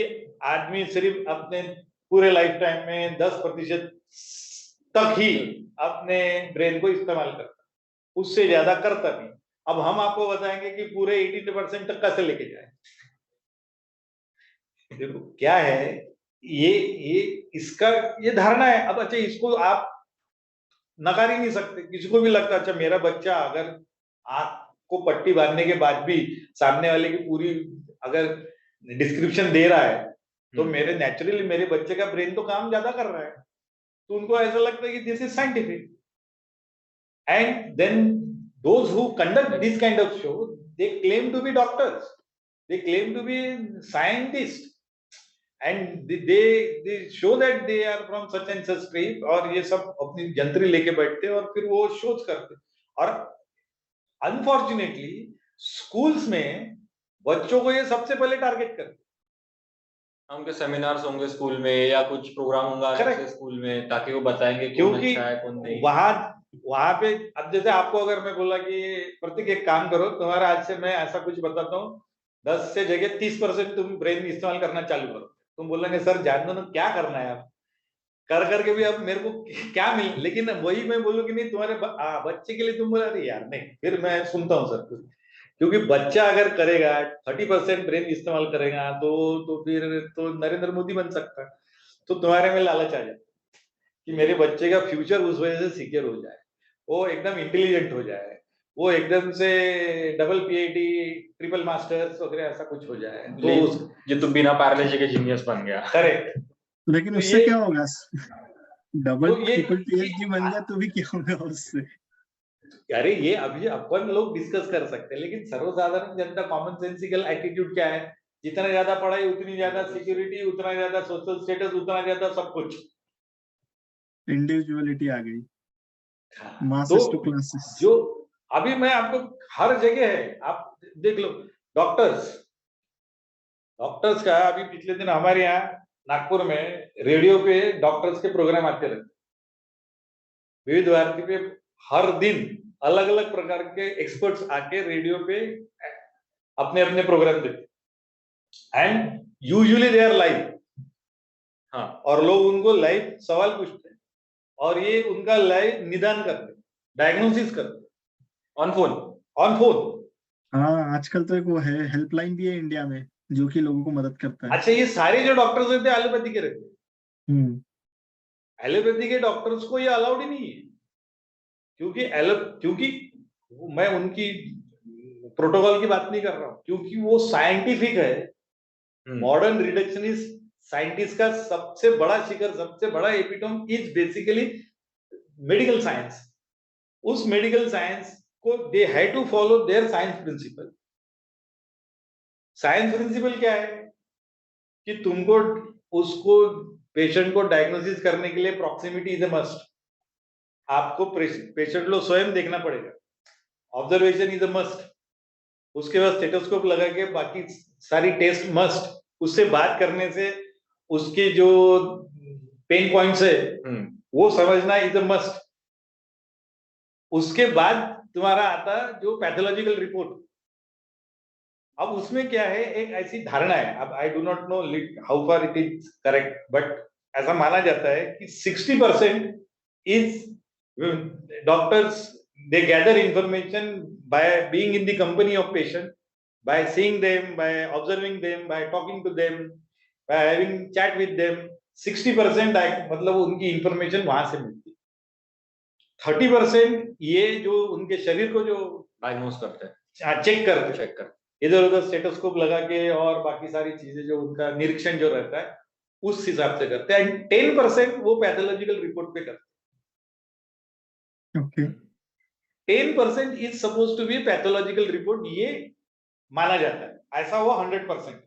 आदमी सिर्फ अपने पूरे लाइफ टाइम में 10% तक ही अपने ब्रेन को इस्तेमाल करता, उससे ज्यादा करता नहीं। अब हम आपको बताएंगे कि पूरे 80% तक कैसे लेके जाए। देखो क्या है, ये इसका ये धारणा है। अब अच्छा, इसको आप नकार ही नहीं सकते। किसी को भी लगता है अच्छा मेरा बच्चा अगर आंख को पट्टी बांधने के बाद भी सामने वाले की पूरी अगर डिस्क्रिप्शन दे रहा है, तो मेरे नेचुरली मेरे बच्चे का ब्रेन तो काम ज्यादा कर रहा है, तो उनको ऐसा लगता है कि this is scientific. And then those who conduct this kind of show, they claim to be doctors, they claim to be scientist, and they show that they are from such and such stream, और ये सब अपनी जंतरी लेके बैठते हैं और फिर वो शोध करते। और अनफॉर्चुनेटली स्कूल्स में बच्चों को ये सबसे पहले टारगेट करते, उनके सेमिनार्स होंगे स्कूल में या कुछ प्रोग्राम होगा जैसे स्कूल में, ताकि वो बताएंगे क्योंकि अच्छा है कौन नहीं। वहां पे अब जैसे आपको अगर मैं बोला कि प्रतीक एक काम करो, तुम्हारा आज से मैं ऐसा कुछ बताता हूँ, 10 से जगह 30% तुम ब्रेन इस्तेमाल करना चालू करो, तुम बोलोगे सर जान दो ना क्या करना है, अब कर करके भी अब मेरे को क्या मिल। लेकिन वही मैं बोलूँ कि नहीं तुम्हारे बच्चे के लिए तुम बोला अरे यार नहीं, फिर मैं सुनता हूँ सर कुछ, क्योंकि बच्चा अगर करेगा 30% ब्रेन इस्तेमाल करेगा तो फिर तो नरेंद्र मोदी बन सकता है। तो तुम्हारे में लालच आ जाए कि मेरे बच्चे का फ्यूचर उस वजह से सिक्योर हो जाए, वो एकदम इंटेलिजेंट हो जाए, वो एकदम से डबल पीएचडी ट्रिपल मास्टर्स वगैरह ऐसा कुछ हो जाए, तो जो तुम बिना पैरालिसिस के जीनियस बन गया। करेक्ट। लेकिन तो उससे क्या होगा? डबल तो ये ट्रिपल पीएचडी बन गया तो भी क्या होगा उससे? अरे ये अभी अपन लोग डिस्कस कर सकते हैं, लेकिन सर्वसाधारण जनता कॉमन सेंसिकल एटीट्यूड क्या है, जितना ज्यादा पढ़ाई उतनी ज्यादा सिक्योरिटी, उतना ज्यादा सोशल स्टेटस, उतना ज्यादा सब कुछ, इंडिविजुअलिटी आ गई, तो मासेस टू क्लासेस। जो अभी मैं आपको हर जगह है, आप देख लो, डॉक्टर्स डॉक्टर्स का अभी पिछले दिन हमारे यहाँ नागपुर में रेडियो पे डॉक्टर्स के प्रोग्राम आते रहते, विविध भारती पे हर दिन अलग अलग प्रकार के एक्सपर्ट्स आके रेडियो पे अपने अपने प्रोग्राम देते, and usually they are live. हाँ, और लोग उनको लाइव सवाल पूछते हैं और ये उनका लाइव निदान करते, डायग्नोसिस करते ऑन फोन। हाँ, आजकल तो एक वो है हेल्पलाइन भी है इंडिया में जो कि लोगों को मदद करता है। अच्छा, ये सारे जो डॉक्टर्स रहते हैं एलोपैथी के रहते हैं, एलोपैथी के डॉक्टर्स को ये अलाउड ही नहीं है, क्योंकि मैं उनकी प्रोटोकॉल की बात नहीं कर रहा हूं, क्योंकि वो साइंटिफिक है। मॉडर्न रिडक्शनिस्ट साइंटिस्ट का सबसे बड़ा शिखर, सबसे बड़ा epitome is basically medical science. उस मेडिकल साइंस को they have to follow their science principle. Science principle क्या है कि तुमको उसको पेशेंट को डायग्नोसिस करने के लिए प्रॉक्सिमिटी इज ए मस्ट। आपको पेशेंट को स्वयं देखना पड़ेगा, ऑब्जर्वेशन इज अ मस्ट, उसके बाद स्टेथोस्कोप लगा के बाकी सारी टेस्ट मस्ट, उससे बात करने से उसके जो पेन पॉइंट्स है वो समझना इज अ मस्ट। उसके बाद तुम्हारा आता जो पैथोलॉजिकल रिपोर्ट। अब उसमें क्या है, एक ऐसी धारणा है, अब I do not know how far it is correct, but ऐसा माना जाता है कि 60% is doctors, they gather information by being in the company of patient, by seeing them, by observing them, by talking to them, by having chat with them। 60% मतलब उनकी information वहां से मिलती, 30% ये जो उनके शरीर को जो डायग्नोस करते हैं, चेक करते इधर उधर स्टेथोस्कोप लगा के और बाकी सारी चीजें जो उनका निरीक्षण जो रहता है उस हिसाब से करते हैं, एंड 10% वो पैथोलॉजिकल रिपोर्ट पे करते हैं। Okay. 10% is suppose to be pathological report, ये माना जाता है, ऐसा हुआ 100%।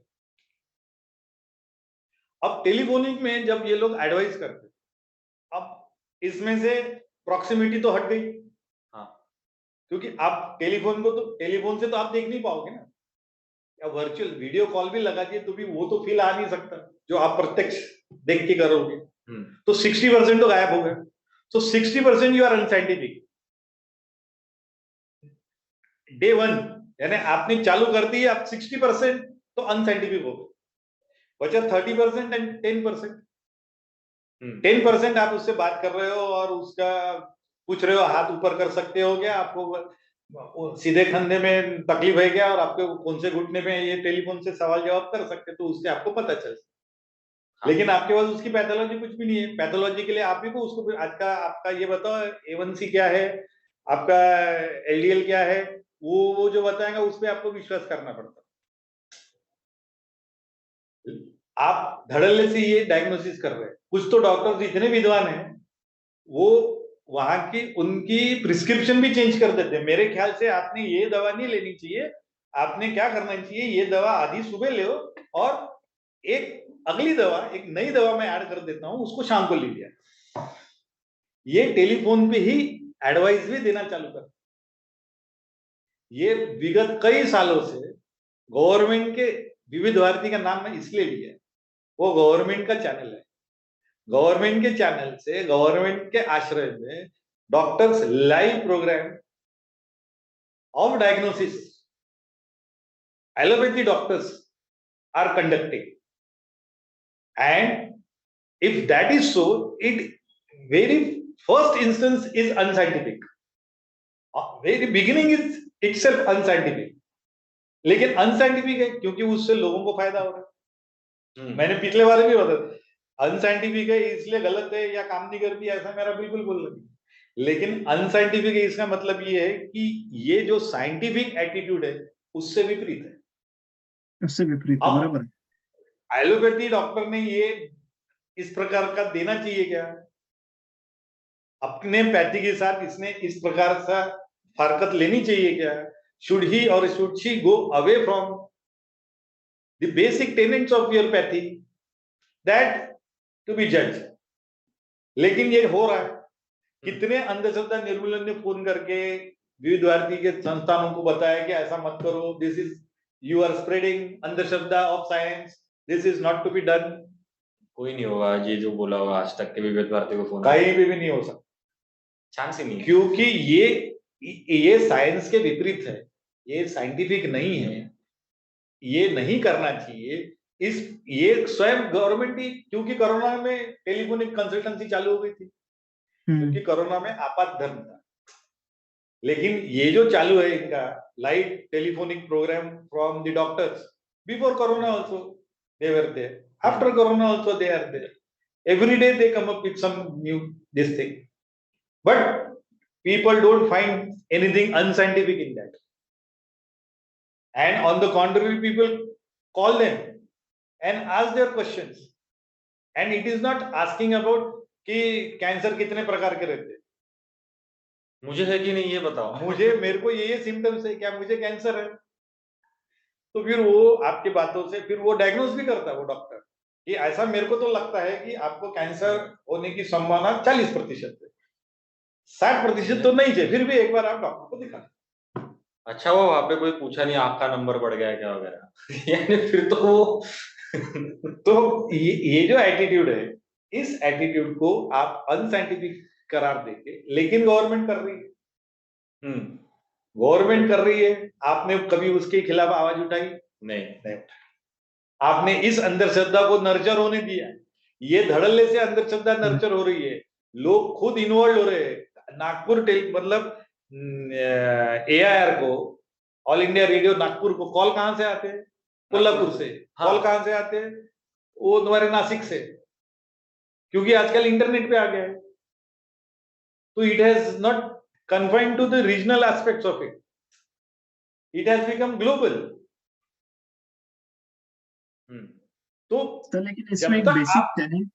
अब टेलीफोनिक में जब ये लोग एडवाइस करते, अब इसमें से प्रॉक्सिमिटी तो हट गई। हाँ, क्योंकि आप टेलीफोन से तो आप देख नहीं पाओगे ना, या वर्चुअल वीडियो कॉल भी लगा दिए तो भी वो तो फील आ नहीं सकता जो आप प्रत्यक्ष देख के करोगे। तो 60% तो गायब हो गए। तो 60% you are unscientific day one, यानी आपने चालू कर दी, आप 60% तो अनसाइंटिफिक हो गए, बचा 30% एंड 10%। 10% आप उससे बात कर रहे हो और उसका पूछ रहे हो, हाथ ऊपर कर सकते हो क्या, आपको सीधे कंधे में तकलीफ है क्या, और आपके कौन से घुटने में, ये टेलीफोन से सवाल जवाब कर सकते, तो उससे आपको पता चल सकता। लेकिन आपके पास उसकी पैथोलॉजी कुछ भी नहीं है। पैथोलॉजी के लिए आप भी को उसको आज का आपका ये बताओ A1C क्या है, आपका LDL क्या है, वो जो बताएगा उस पर आपको विश्वास करना पड़ता। आप धड़ल्ले से ये डायग्नोसिस कर रहे हैं। कुछ तो डॉक्टर्स इतने विद्वान हैं, वो वहां की उनकी प्रिस्क्रिप्शन भी चेंज कर देते हैं। मेरे ख्याल से आपने ये दवा नहीं लेनी चाहिए, आपने क्या करना चाहिए, ये दवा आधी सुबह लो और एक अगली दवा, एक नई दवा मैं ऐड कर देता हूं, उसको शाम को लीजिए। ये टेलीफोन पे ही एडवाइस भी देना चालू कर। ये विगत कई सालों से गवर्नमेंट के, विविध भारती का नाम मैं इसलिए लिया, वो गवर्नमेंट का चैनल है। गवर्नमेंट के चैनल से, गवर्नमेंट के आश्रय में doctors live programme of diagnosis, allopathy doctors are conducting, and if that is so, it very first instance is unscientific, very beginning is itself unscientific, लेकिन अनसाइंटिफिक है क्योंकि उससे लोगों को फायदा हो रहा है। मैंने पिछले बार भी बताया, अनसाइंटिफिक है इसलिए गलत है या काम नहीं करती, ऐसा मेरा बिल्कुल बोलना नहीं। लेकिन अनसाइंटिफिक है इसका मतलब ये है कि ये जो साइंटिफिक एटीट्यूड है उससे विपरीत है, उससे विपरीत है, बराबर है। एलोपैथी डॉक्टर ने ये इस प्रकार का देना चाहिए क्या? अपने पैथी के साथ इसने इस प्रकार सा हरकत लेनी चाहिए क्या? शुड ही और should she go away from the basic tenets of your pathy, that to be जज। लेकिन ये हो रहा है। कितने अंधश्रद्धा निर्मूलन ने फोन करके विविध भारती के संस्थानों को बताया कि ऐसा मत करो, this is, you are spreading अंधश्रद्धा of science, this is not to be done. कोई नहीं होगा ये जो बोला होगा आज तक के विविध भारती को फोन, कहीं भी नहीं हो सकता, चांस ही नहीं, क्योंकि ये साइंस के विपरीत है, ये साइंटिफिक नहीं है, ये नहीं करना चाहिए। ये स्वयं गवर्नमेंट ही, क्योंकि कोरोना में टेलीफोनिक कंसल्टेंसी चालू हो गई थी, क्योंकि कोरोना में आपात धर्म था। लेकिन ये जो चालू है इनका live telephonic programme from the doctors, before corona also they were there, after corona also they are there, every day they come up with some new this thing, but people don't find anything unscientific in that, and on the contrary people call them and ask their questions, and it is not asking about कि cancer कितने प्रकार के रहते हैं, मुझे है कि नहीं ये बताओ, मुझे मेरे को ये सिम्टम्स है, क्या मुझे कैंसर है? तो फिर वो आपकी बातों से फिर वो डायग्नोस भी करता है वो डॉक्टर कि ऐसा मेरे को तो लगता है कि आपको कैंसर होने की संभावना 40% है, 60% तो नहीं है, फिर भी एक बार आप डॉक्टर को दिखा। अच्छा वो वहां पे कोई पूछा नहीं आपका नंबर बढ़ गया क्या वगैरह यानी फिर तो वो तो ये जो एटीट्यूड है, इस एटीट्यूड को आप अनसाइंटिफिक करार देके, लेकिन गवर्नमेंट कर रही है, गवर्नमेंट कर रही है, आपने कभी उसके खिलाफ आवाज उठाई? नहीं उठाई। आपने इस अंधश्रद्धा को नर्चर होने दिया, ये धड़ल्ले से अंधश्रद्धा नर्चर हो रही है, लोग खुद इन्वॉल्व हो रहे हैं। नागपुर मतलब AIR को, ऑल इंडिया रेडियो नागपुर को कॉल कहां से आते हैं? कोल्हापुर से। कॉल कहां से आते हैं? वो तुम्हारे नासिक से, क्योंकि आजकल इंटरनेट पे आ गया है, तो it has not confined to the regional aspects of it, it has become global। तो सर लेकिन इसमें एक बेसिक टेनेंट,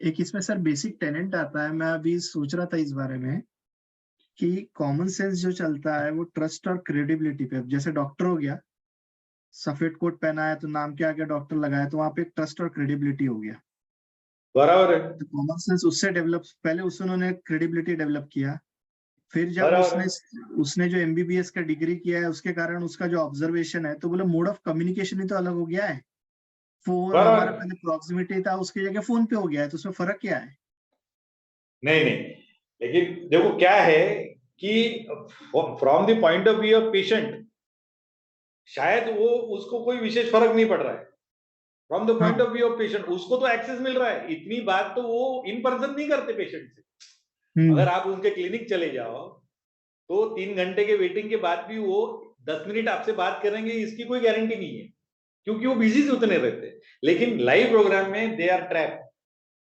एक इसमें सर बेसिक टेनेंट आता है, मैं अभी सोच रहा था इस बारे में कि कॉमन सेंस जो चलता है वो ट्रस्ट और क्रेडिबिलिटी पे, जैसे डॉक्टर हो गया, सफेद कोट पहना है तो नाम के आगे डॉक्टर लगाया, तो वहां पे ट्रस्ट और क्रेडिबिलिटी हो गया। बराबर है, तो कॉमन सेंस उससे डेवलप, पहले उससे उन्होंने क्रेडिबिलिटी डेवलप किया, फिर जब बराबर है। उसने जो एमबीबीएस का डिग्री किया है उसके कारण उसका जो ऑब्जर्वेशन है, तो बोले मोड ऑफ कम्युनिकेशन ही तो अलग हो गया है। फोन, बराबर हमारा है। पहले प्रॉक्सिमिटी था, उसकी जगह फोन पे हो गया है, तो उसमें फर्क क्या है? नहीं नहीं, लेकिन देखो क्या है कि from the point of view of patient शायद वो उसको कोई विशेष फर्क नहीं पड़ रहा है। फ्रॉम द पॉइंट हाँ। ऑफ व्यू ऑफ पेशेंट उसको तो एक्सेस मिल रहा है, इतनी बात तो वो इन पर्सन नहीं करते पेशेंट से। अगर आप उनके क्लिनिक चले जाओ तो 3 घंटे के वेटिंग के बाद भी वो 10 मिनट आपसे बात करेंगे, इसकी कोई गारंटी नहीं है, क्योंकि वो बिजी से उतने रहते हैं। लेकिन लाइव प्रोग्राम में दे आर ट्रैप।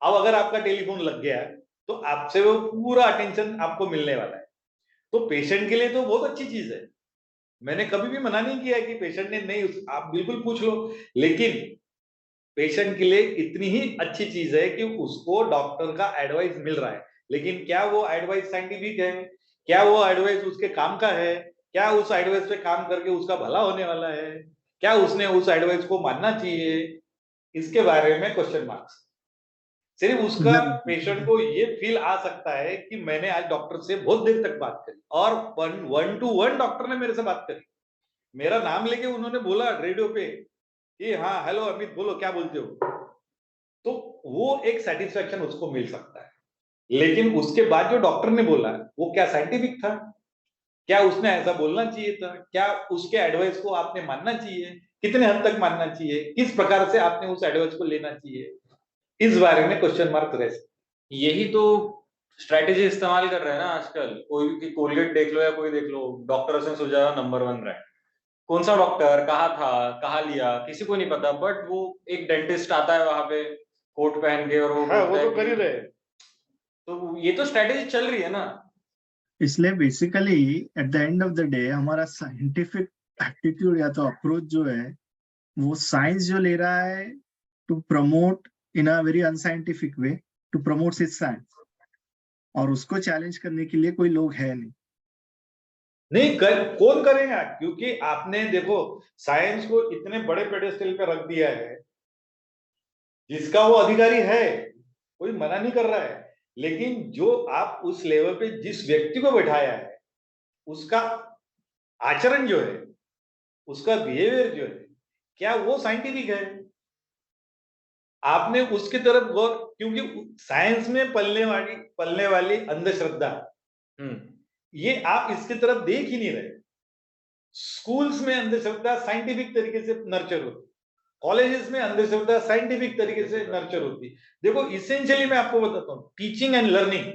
अब अगर आपका टेलीफोन लग गया तो आपसे वो पूरा अटेंशन आपको मिलने वाला है। तो पेशेंट के लिए तो बहुत अच्छी चीज है, मैंने कभी भी मना नहीं किया कि पेशेंट ने नहीं, आप बिल्कुल पूछ लो। लेकिन पेशेंट के लिए इतनी ही अच्छी चीज है कि उसको डॉक्टर का एडवाइस मिल रहा है। लेकिन क्या वो एडवाइस साइंटिफिक है? क्या वो एडवाइस उसके काम का है? क्या उस एडवाइस पे काम करके उसका भला होने वाला है? क्या उसने उस एडवाइस को मानना चाहिए? इसके बारे में क्वेश्चन मार्क्स। सिर्फ उसका पेशेंट को ये फील आ सकता है कि मैंने आज डॉक्टर से बहुत देर तक बात करी, और 1-to-1 डॉक्टर ने मेरे से बात करी, मेरा नाम लेके उन्होंने बोला रेडियो पे कि हाँ हेलो अमित बोलो क्या बोलते हो, तो वो एक सेटिस्फेक्शन उसको मिल सकता है। लेकिन उसके बाद जो डॉक्टर ने बोला वो क्या साइंटिफिक था? क्या उसने ऐसा बोलना चाहिए था? क्या उसके एडवाइस को आपने मानना चाहिए? कितने हद तक मानना चाहिए? किस प्रकार से आपने उस एडवाइस को लेना चाहिए? इस बारे में क्वेश्चन मार्क रह सकते। यही तो स्ट्रेटेजी इस्तेमाल कर रहे हैं ना आजकल। कोई भी कोलगेट देख लो या कोई देख लो, डॉक्टर से सुझाव नंबर 1 ब्रांड। कौन सा डॉक्टर कहाँ था, कहाँ लिया, किसी को नहीं पता, बट वो एक डेंटिस्ट आता है वहां पे कोट पहन के और वो हाँ, वो बोलता है तो कर ही कि, रहे। तो ये तो स्ट्रेटेजी चल रही है ना। इसलिए basically at the end of the day हमारा साइंटिफिक एप्टीट्यूड या तो अप्रोच जो है, वो साइंस जो ले रहा है to promote in a very unscientific way, to promote his science, और उसको चैलेंज करने के लिए कोई लोग है नहीं। कौन करेगा? क्योंकि आपने देखो साइंस को इतने बड़े पेडेस्टल पे रख दिया है, जिसका वो अधिकारी है, कोई मना नहीं कर रहा है। लेकिन जो आप उस लेवल पे जिस व्यक्ति को बैठाया है, उसका आचरण जो है, उसका बिहेवियर जो है, क्या वो साइंटिफिक है? आपने उसकी तरफ गौर, क्योंकि साइंस में पलने वाली अंधश्रद्धा, ये आप इसकी तरफ देख ही नहीं रहे। स्कूल्स में अंधश्रद्धा साइंटिफिक तरीके से नर्चर होती, कॉलेजेस में अंधश्रद्धा साइंटिफिक तरीके से नर्चर होती। देखो इसेंशियली मैं आपको बताता हूँ, टीचिंग एंड लर्निंग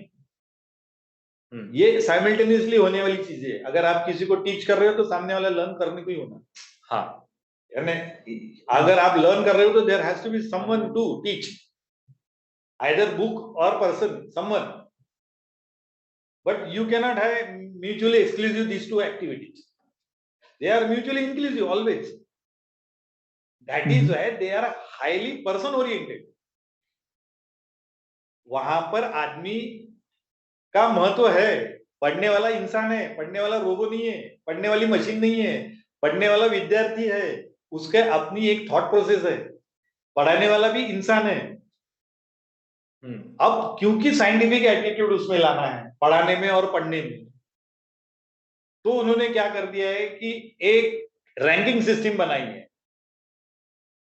ये साइमल्टेनियसली होने वाली चीजें है। अगर आप किसी को टीच कर रहे हो तो सामने वाला लर्न करने को ही होना। हाँ, यानी अगर आप लर्न कर रहे हो तो there has to be someone to teach, either book और person, someone, but you cannot have mutually exclusive these two activities. They are mutually inclusive always. That is why they are highly person oriented. वहां पर आदमी का महत्व है, पढ़ने वाला इंसान है, पढ़ने वाला रोबो नहीं है, पढ़ने वाली मशीन नहीं है, पढ़ने वाला विद्यार्थी है, उसके अपनी एक थॉट प्रोसेस है, पढ़ाने वाला भी इंसान है। अब क्योंकि साइंटिफिक एटीट्यूड उसमें लाना है पढ़ाने में और पढ़ने में, तो उन्होंने क्या कर दिया है कि एक रैंकिंग सिस्टम बनाई है,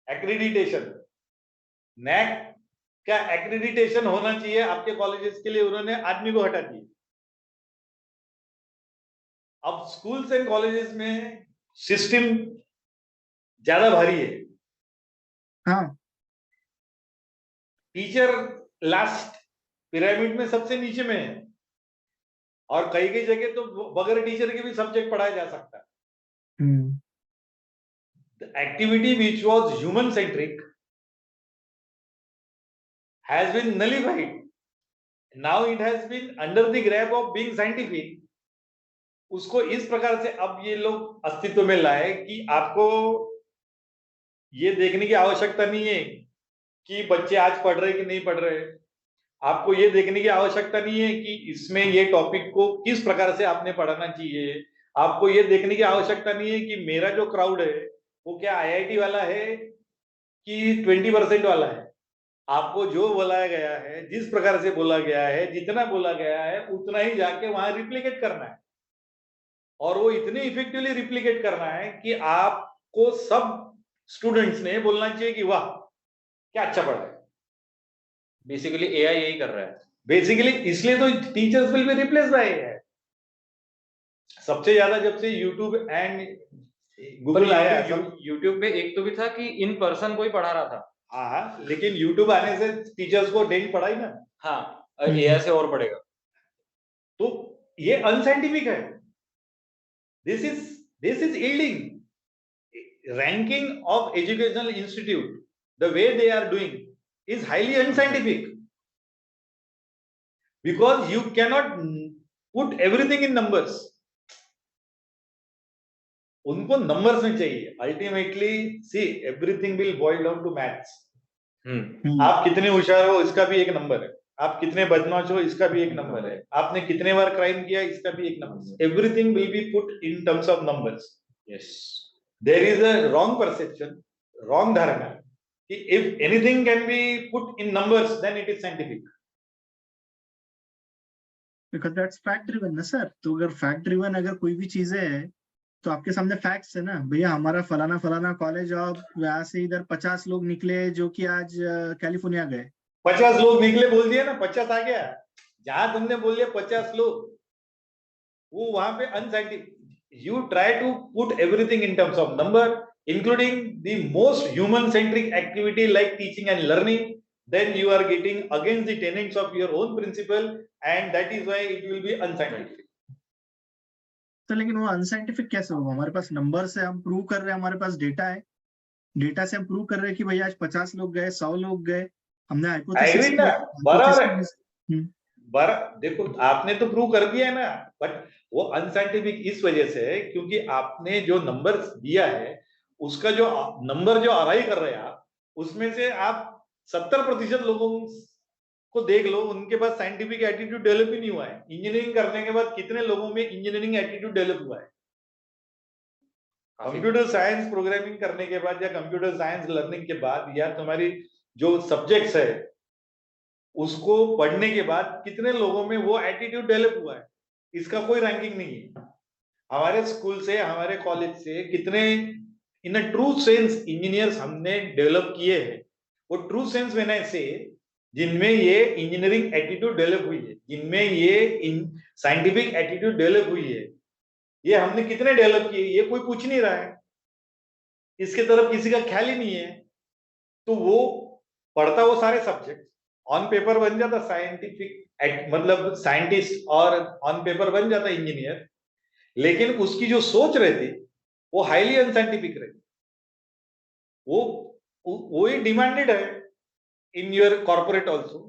एक्रेडिटेशन। नैक का एक्रेडिटेशन होना चाहिए आपके कॉलेजेस के लिए, उन्होंने आदमी को हटा दिया। अब स्कूल्स एंड कॉलेजेस में सिस्टम ज्यादा भारी है। हाँ, टीचर लास्ट पिरामिड में सबसे नीचे में है, और कई कई जगह तो बगैर टीचर के भी सब्जेक्ट पढ़ाया जा सकता है। The activity which was human centric has been nullified. Now it has been under the grab of being scientific. उसको इस प्रकार से अब ये लोग अस्तित्व में लाए कि आपको ये देखने की आवश्यकता नहीं है कि बच्चे आज पढ़ रहे कि नहीं पढ़ रहे। आपको ये देखने की आवश्यकता नहीं है कि इसमें ये टॉपिक को किस प्रकार से आपने पढ़ाना चाहिए। आपको ये देखने की आवश्यकता नहीं है कि मेरा जो क्राउड है वो क्या IIT वाला है कि 20% वाला है। आपको जो बोला गया है, जिस प्रकार से बोला गया है, जितना बोला गया है, उतना ही जाके वहां रिप्लिकेट करना है, और वो इतने इफेक्टिवली रिप्लिकेट करना है कि आपको सब स्टूडेंट्स ने बोलना चाहिए कि वाह क्या अच्छा पढ़ा है। बेसिकली AI यही कर रहा है। बेसिकली इसलिए तो teachers will be replace by AI। सबसे ज्यादा जब से यूट्यूब एंड गूगल आया, यूट्यूब पे एक तो भी था कि इन पर्सन कोई पढ़ा रहा था। हाँ, लेकिन यूट्यूब आने से टीचर्स को डेली पढ़ाई ना। हाँ, AI से और पढ़ेगा। तो ये अनसाइंटिफिक है। This is yielding ranking of educational institute, the way they are doing is highly unscientific, because you cannot put everything in numbers. उनको नंबर्स में चाहिए ultimately. See everything will boil down to maths. आप कितने होशियार हो इसका भी एक नंबर है, आप कितने बदमाश हो इसका भी एक नंबर है, आपने कितने बार क्राइम किया इसका भी एक नंबर है। Everything will be put in terms of numbers. Yes, there is a wrong perception, wrong धारणा कि if anything can be put in numbers then it is scientific, because that's fact driven ना sir. तो अगर fact driven अगर कोई भी चीजें है तो आपके सामने फैक्ट्स है ना, भैया हमारा फलाना फलाना कॉलेज, और यहाँ से इधर 50 लोग निकले जो कि आज कैलिफोर्निया गए। 50 लोग निकले बोल दिया ना, 50 आ गया। जहां तुमने बोल दिया 50 लोग, वो वहां पे unscientific. You try to put everything in terms of number, including the most human centric activity like teaching and learning, then you are getting against the tenets of your own principle, and that is why it will be unscientific. तो लेकिन वो unscientific कैसे होगा? हमारे पास number से हम prove कर रहे हैं, हमारे पास डेटा है, डेटा से हम प्रूव कर रहे हैं कि भैया आज 50 लोग गए, 100 लोग गए। हमने हाइपोथेसिस देखो आपने तो प्रूव कर दिया है ना, बट वो अनसाइंटिफिक इस वजह से है क्योंकि आपने जो नंबर दिया है उसका जो नंबर जो अराई कर रहे हैं आप, उसमें से आप 70% लोगों को देख लो, उनके पास साइंटिफिक एटीट्यूड डेवलप ही नहीं हुआ है। इंजीनियरिंग करने के बाद कितने लोगों में इंजीनियरिंग एटीट्यूड डेवलप हुआ है? कंप्यूटर साइंस प्रोग्रामिंग करने के बाद या कंप्यूटर साइंस लर्निंग के बाद या तुम्हारी जो सब्जेक्ट्स है उसको पढ़ने के बाद कितने लोगों में वो एटीट्यूड डेवलप हुआ है? इसका कोई रैंकिंग नहीं है। हमारे स्कूल से, हमारे कॉलेज से कितने इन अ ट्रू सेंस इंजीनियर्स हमने डेवलप किए हैं। वो ट्रू सेंस व्हेन आई से, जिनमें ये इंजीनियरिंग एटीट्यूड डेवलप हुई है, जिनमें ये साइंटिफिक एटीट्यूड डेवलप हुई है, ये हमने कितने डेवलप किए ये कोई पूछ नहीं रहा है, इसके तरफ किसी का ख्याल ही नहीं है। तो वो पढ़ता वो सारे सब्जेक्ट, ऑन पेपर बन जाता साइंटिफिक मतलब साइंटिस्ट, और ऑन पेपर बन जाता इंजीनियर, लेकिन उसकी जो सोच रहती वो हाईली अनसाइंटिफिक रहती। वो ही डिमांडेड है इन योर कॉर्पोरेट ऑल्सो,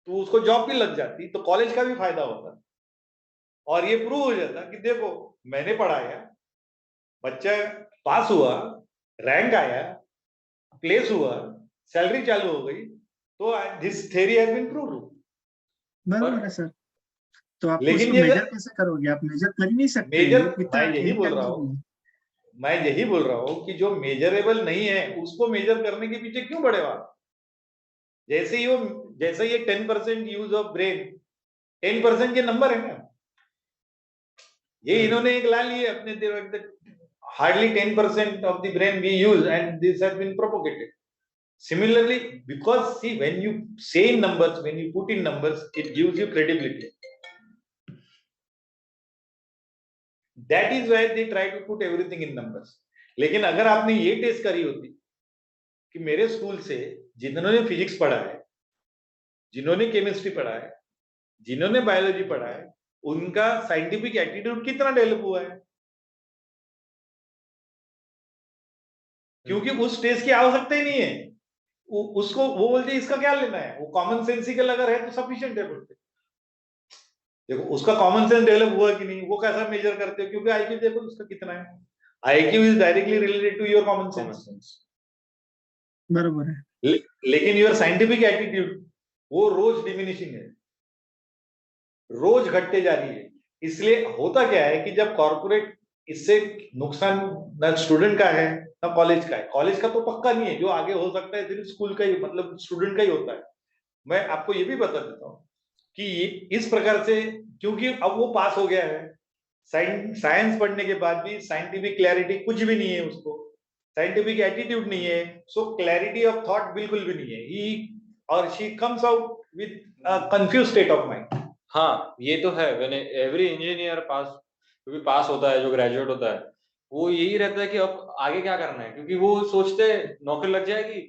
तो उसको जॉब भी लग जाती, तो कॉलेज का भी फायदा होता और ये प्रूव हो जाता कि देखो मैंने पढ़ाया, बच्चा पास हुआ, रैंक आया, प्लेस हुआ, सैलरी चालू हो गई, तो this theory has been proved. बराबर है सर। तो आप लेकिन उसको मेजर कैसे करोगे? आप मेजर कर ही नहीं सकते। मैं यही बोल रहा हूँ कि जो मेजरेबल नहीं है उसको मेजर करने के पीछे क्यों पड़े आप? जैसे ये 10% यूज ऑफ ब्रेन 10% के नंबर है ना, ये इन्होंने एक ला लिए अपने, hardly 10% of the brain we use and this has been propagated. Similarly, because see, when you say in numbers, when you put in numbers, it gives you credibility. That is why they try to put everything in numbers. लेकिन अगर आपने ये test करी होती कि मेरे school से जिन्होंने फिजिक्स पढ़ा है, जिन्होंने केमिस्ट्री पढ़ा है, जिन्होंने बायोलॉजी पढ़ा है, उनका साइंटिफिक एटीट्यूड कितना डेवलप हुआ है, क्योंकि उस टेस्ट की आवश्यकता ही नहीं है। उसको वो बोलते इसका क्या लेना है, वो कॉमन सेंसिकल अगर है तो सफिशिएंट है बोलते। देखो उसका कॉमन सेंस डेवलप हुआ कि नहीं, वो कैसा मेजर करते हो? क्योंकि आईक्यू देखो उसका कितना है। IQ is directly related to your common sense. बराबर है। लेकिन योर साइंटिफिक एटीट्यूड वो रोज डिमिनिशिंग है, रोज घटते जा रही है। इसलिए होता क्या है कि जब कॉर्पोरेट इससे नुकसान ना स्टूडेंट का है ना कॉलेज का है। कॉलेज का तो पक्का नहीं है, जो आगे हो सकता है सिर्फ स्कूल का ही, मतलब स्टूडेंट का ही होता है। मैं आपको ये भी बता देता हूँ कि इस प्रकार से, क्योंकि अब वो पास हो गया है, साइंस पढ़ने के बाद भी साइंटिफिक क्लैरिटी कुछ भी नहीं है उसको, साइंटिफिक एटीट्यूड नहीं है, सो क्लैरिटी ऑफ थॉट बिल्कुल भी नहीं है। ही और she comes out with confuse state of mind. हाँ, ये तो है। व्हेन एवरी इंजीनियर पास, जो भी पास होता है, जो ग्रेजुएट होता है, वो यही रहता है कि अब आगे क्या करना है, क्योंकि वो सोचते हैं नौकरी लग जाएगी,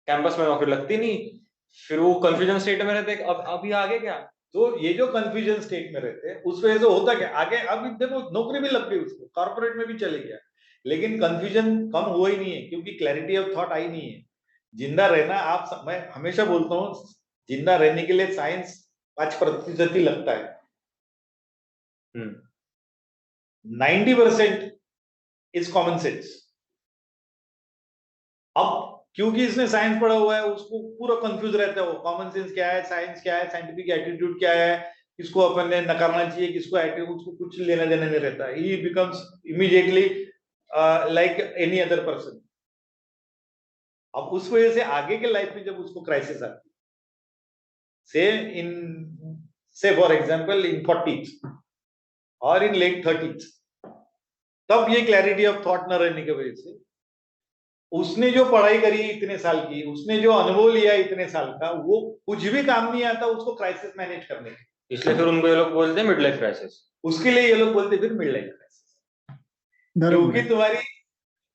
कैंपस में नौकरी लगती नहीं, फिर वो कंफ्यूजन स्टेट में रहते हैं अब अभी आगे क्या। तो ये जो कंफ्यूजन स्टेट में रहते हैं उस वजह से होता क्या, आगे अब देखो नौकरी भी लग गई उसको, कॉर्पोरेट में भी चले गया, लेकिन कंफ्यूजन कम हुआ ही नहीं है क्योंकि क्लैरिटी ऑफ थॉट आई नहीं है। जिंदा रहना, मैं हमेशा बोलता हूँ, जिंदा रहने के लिए साइंस 5% ही लगता है। 90% इज कॉमन सेंस। अब क्योंकि इसने साइंस पढ़ा हुआ है, उसको पूरा कंफ्यूज रहता है, वो कॉमन सेंस क्या है, साइंस क्या है, साइंटिफिक एटीट्यूड क्या है, किसको अपन ने नकारना चाहिए, किसको एटीट्यूड, उसको कुछ लेना देना नहीं रहता। ही becomes immediately like any other person. अब उस वजह से आगे के लाइफ में जब उसको क्राइसिस आती है, से फॉर एग्जांपल इन 40s और इन लेट 30s, तब ये क्लैरिटी ऑफ थॉट न रहने की वजह से उसने जो पढ़ाई करी इतने साल की, उसने जो अनुभव लिया इतने साल का, वो कुछ भी काम नहीं आता उसको क्राइसिस मैनेज करने के। इसलिए फिर उनको ये लोग बोलते हैं मिड लाइफ क्राइसिस। उसके लिए ये लोग बोलते फिर मिड लाइफ क्राइसिस, क्योंकि तुम्हारी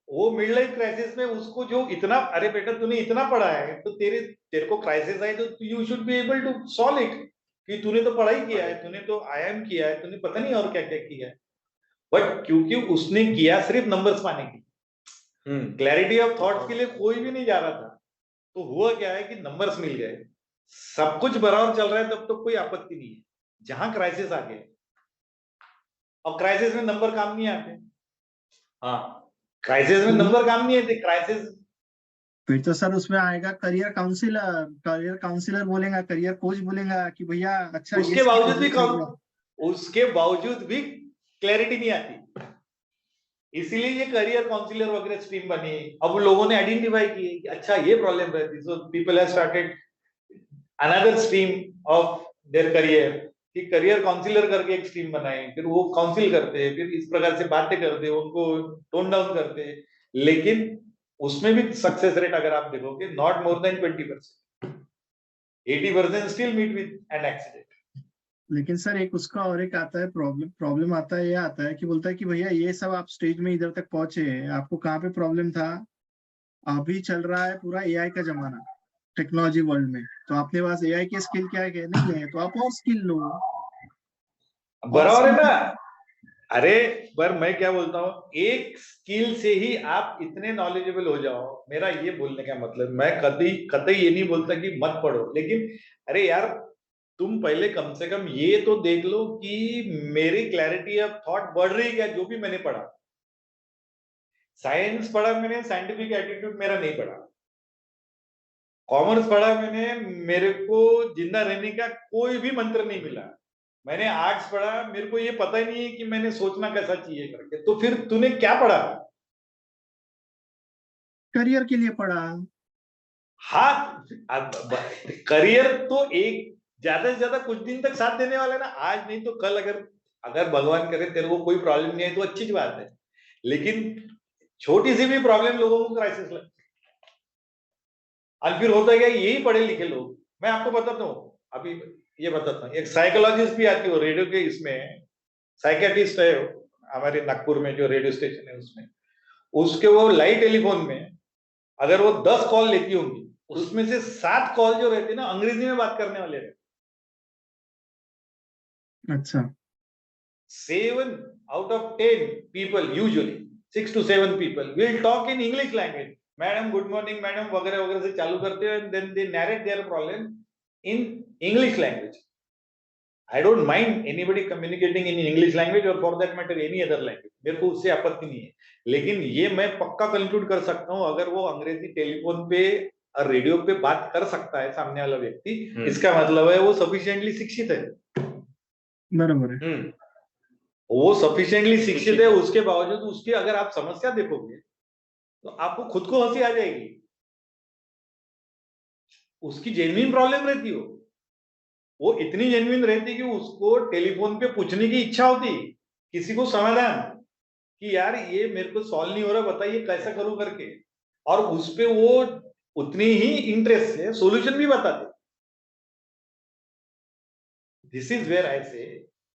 वो मिड लाइफ क्राइसिस में उसको जो इतना, अरे बेटा तूने इतना पढ़ा है तो तेरे को क्राइसिस आई तो you should be able to solve it, कि तूने तो पढ़ाई किया है, तूने तो आईएम किया है, तूने पता नहीं और क्या क्या किया है। बट क्योंकि उसने किया सिर्फ नंबर्स पाने के, क्लैरिटी ऑफ थॉट्स के लिए कोई भी नहीं जा रहा था, तो हुआ क्या है कि नंबर्स मिल गए, सब कुछ बराबर चल रहा है, तब तो कोई आपत्ति नहीं है। जहां क्राइसिस आ गए, अब क्राइसिस में नंबर काम नहीं आते। हाँ, क्राइसिस में नंबर काम नहीं आते। क्राइसिस फिर तो सर उसमें आएगा करियर काउंसलर बोलेगा, करियर कोच बोलेगा कि भैया अच्छा उसके बावजूद भी क्लैरिटी नहीं आती। इसीलिए ये करियर काउंसलर वगैरह स्ट्रीम बनी। अब लोगों ने आइडेंटिफाई की कि अच्छा ये प्रॉब्लम रहती, so people have started another stream of their career, कि करियर काउंसलर करके एक स्ट्रीम बनाए, फिर वो काउंसिल करते हैं, फिर इस प्रकार से बातें करते हैं, उनको टोन डाउन करते हैं। लेकिन उसमें भी सक्सेस रेट अगर आप देखोगे, not more than 20%, 80% still meet with an accident. लेकिन सर एक उसका और एक आता है प्रॉब्लम आता है, ये आता है कि बोलता है कि भैया ये सब आप स्टेज में इधर तक पहुंचे, आपको कहाँ पे प्रॉब्लम था, अभी चल रहा है पूरा एआई का जमाना टेक्नोलॉजी वर्ल्ड में, तो आपके पास एआई की स्किल क्या है नहीं है, तो आप और स्किल लो। बराबर है ना। अरे पर मैं क्या बोलता हूँ, एक स्किल से ही आप इतने नॉलेजेबल हो जाओ, मेरा ये बोलने का मतलब, मैं कतई ये नहीं बोलता कि मत पढ़ो, लेकिन अरे यार तुम पहले कम से कम ये तो देख लो कि मेरी क्लैरिटी ऑफ थॉट बढ़ रही है क्या, जो भी मैंने पढ़ा। साइंस पढ़ा मैंने, साइंटिफिक एटीट्यूड मेरा नहीं पढ़ा। कॉमर्स पढ़ा मैंने, मेरे को जिंदा रहने का कोई भी मंत्र नहीं मिला। मैंने आर्ट्स पढ़ा, मेरे को ये पता ही नहीं है कि मैंने सोचना कैसा चाहिए करके। तो फिर तूने क्या पढ़ा? करियर के लिए पढ़ा। हाँ, करियर तो एक ज्यादा से ज्यादा कुछ दिन तक साथ देने वाला है ना, आज नहीं तो कल, अगर भगवान करे तेरे को कोई प्रॉब्लम नहीं है तो अच्छी बात है, लेकिन छोटी सी भी प्रॉब्लम लोगों को क्राइसिस लगती है। और फिर होता है क्या, यही पढ़े लिखे लोग, मैं आपको बताता हूँ, अभी ये बताता हूँ, एक साइकोलॉजिस्ट भी आती है रेडियो के, इसमें साइकेट्रिस्ट है हमारे नागपुर में जो रेडियो स्टेशन है उसमें, उसके वो लाइव टेलीफोन में अगर वो 10 कॉल लेती होंगी, उसमें से 7 कॉल जो रहते ना अंग्रेजी में बात करने वाले रहते। अच्छा। 7 out of 10 people, usually 6 to 7 people will talk in English language. Madam good morning madam वगैरह वगैरह से चालू करते हैं, then they narrate their problem in English language. I don't mind anybody communicating in English language or for that matter any other language, मेरे को उससे आपत्ति नहीं है, लेकिन ये मैं पक्का कंक्लूड कर सकता हूँ, अगर वो अंग्रेजी टेलीफोन पे और रेडियो पे बात कर सकता है सामने वाला व्यक्ति, इसका मतलब है वो सफिशिएंटली शिक्षित है। बराबर है। वो सफिशिएंटली शिक्षित है, उसके बावजूद उसकी अगर आप समस्या देखोगे तो आपको खुद को हंसी आ जाएगी। उसकी जेन्युइन प्रॉब्लम रहती हो, वो इतनी जेन्युइन रहती कि उसको टेलीफोन पे पूछने की इच्छा होती किसी को समाधान, कि यार ये मेरे को सॉल्व नहीं हो रहा, बताइए कैसा करूं करके, और उस पे वो उतनी ही इंटरेस्ट से सॉल्यूशन भी बताते। दिस इज वेयर आई से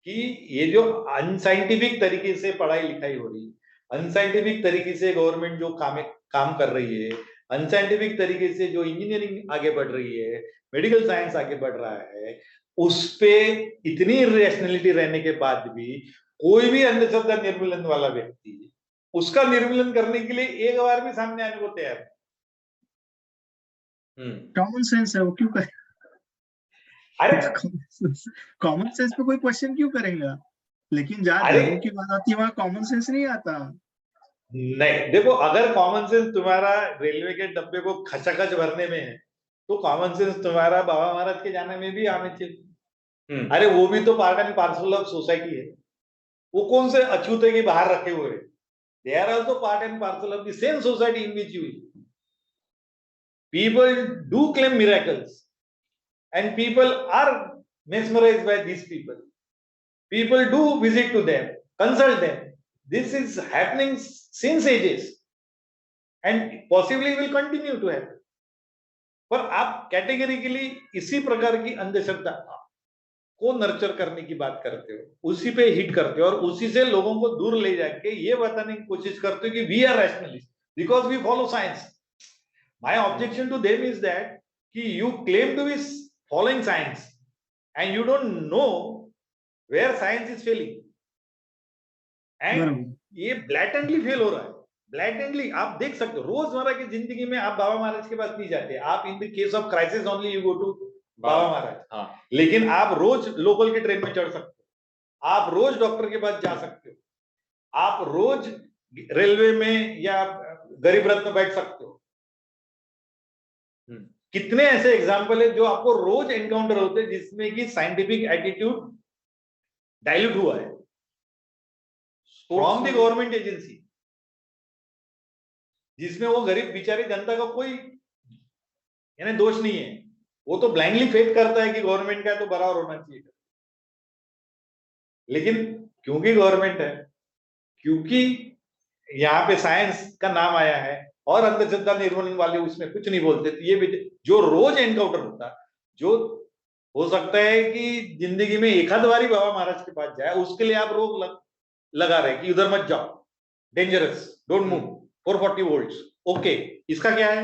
कि ये जो अनसाइंटिफिक तरीके से पढ़ाई लिखाई हो रही, अनसाइंटिफिक तरीके से गवर्नमेंट जो काम कर रही है, अनसाइंटिफिक तरीके से जो इंजीनियरिंग आगे बढ़ रही है, मेडिकल साइंस आगे बढ़ रहा है, उस पे इतनी इरेशनलिटी रहने के बाद भी कोई भी अंधश्रद्धा निर्मूलन वाला व्यक्ति उसका निर्मूलन करने के लिए एक बार भी सामने आने को तैयार है। कॉमन सेंस है, वो क्यों करे? अरे कॉमन सेंस पे कोई क्वेश्चन क्यों करेगा? लेकिन जहाँ धर्म की बात आती है वहां कॉमन सेंस नहीं आता। नहीं, देखो अगर कॉमन सेंस तुम्हारा रेलवे के डब्बे को खचाखच भरने में है तो कॉमन सेंस तुम्हारा बाबा महाराज के जाने में भी आने चाहिए। अरे वो भी तो part and parcel of society है, वो कौन से अछूते के बाहर रखे हुए हैं? They are also part and parcel of the same society in which you. People do claim miracles and people are mesmerized by these people. People do visit to them, consult them. This is happening since ages and possibly will continue to happen. पर आप categorically इसी प्रकार की अंधश्रद्धा को nurture करने की बात करते हो, उसी पे हिट करते हो और उसी से लोगों को दूर ले जाके ये बताने की कोशिश करते हो कि we are rationalist because we follow science. My objection to them is that you claim to be following science and you don't know where science is failing. And ये blatantly fail हो रहा है, blatantly। आप देख सकते हो रोजमर्रा की जिंदगी में आप बाबा महाराज के पास नहीं जाते, आप in the case of crisis only you go to बाबा महाराज। लेकिन आप रोज लोकल की ट्रेन में चढ़ सकते हो, आप रोज डॉक्टर के पास जा सकते हो, आप रोज रेलवे में या गरीब रथ में बैठ सकते हो। कितने ऐसे एग्जाम्पल है जो आपको रोज एनकाउंटर होते हैं जिसमें कि साइंटिफिक एटीट्यूड डाइल्यूट हुआ है फ्रॉम द गवर्नमेंट एजेंसी, जिसमें वो गरीब बेचारी जनता का कोई यानी दोष नहीं है, वो तो ब्लाइंडली फेथ करता है कि गवर्नमेंट का तो बराबर होना चाहिए। लेकिन क्योंकि गवर्नमेंट है, क्योंकि यहाँ पे साइंस का नाम आया है और अंधश्रद्धा निर्मूलन वाले उसमें कुछ नहीं बोलते, तो ये जो रोज एनकाउंटर होता है, जो हो सकता है कि जिंदगी में एक आध बारी बाबा महाराज के पास जाए, उसके लिए आप रोक लगा रहे कि उधर मत जाओ, dangerous, don't move, 440 volts. Okay, इसका क्या है?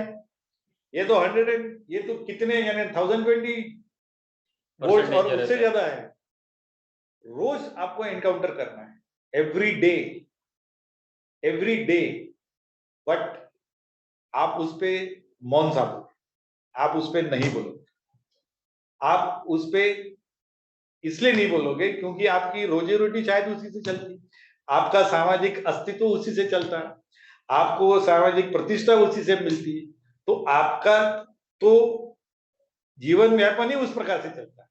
ये तो 100 ये तो कितने यानी 1020 वोल्ट और उससे ज्यादा है। रोज आपको एनकाउंटर करना है, एवरी डे। बट आप उस पे मौन साधो, आप उस पे नहीं बोलोगे, आप उस पे इसलिए नहीं बोलोगे क्योंकि आपकी रोजी रोटी शायद उसी से चलती, आपका सामाजिक अस्तित्व उसी से चलता है, आपको सामाजिक प्रतिष्ठा उसी से मिलती है, तो आपका तो जीवन व्यापन ही उस प्रकार से चलता है।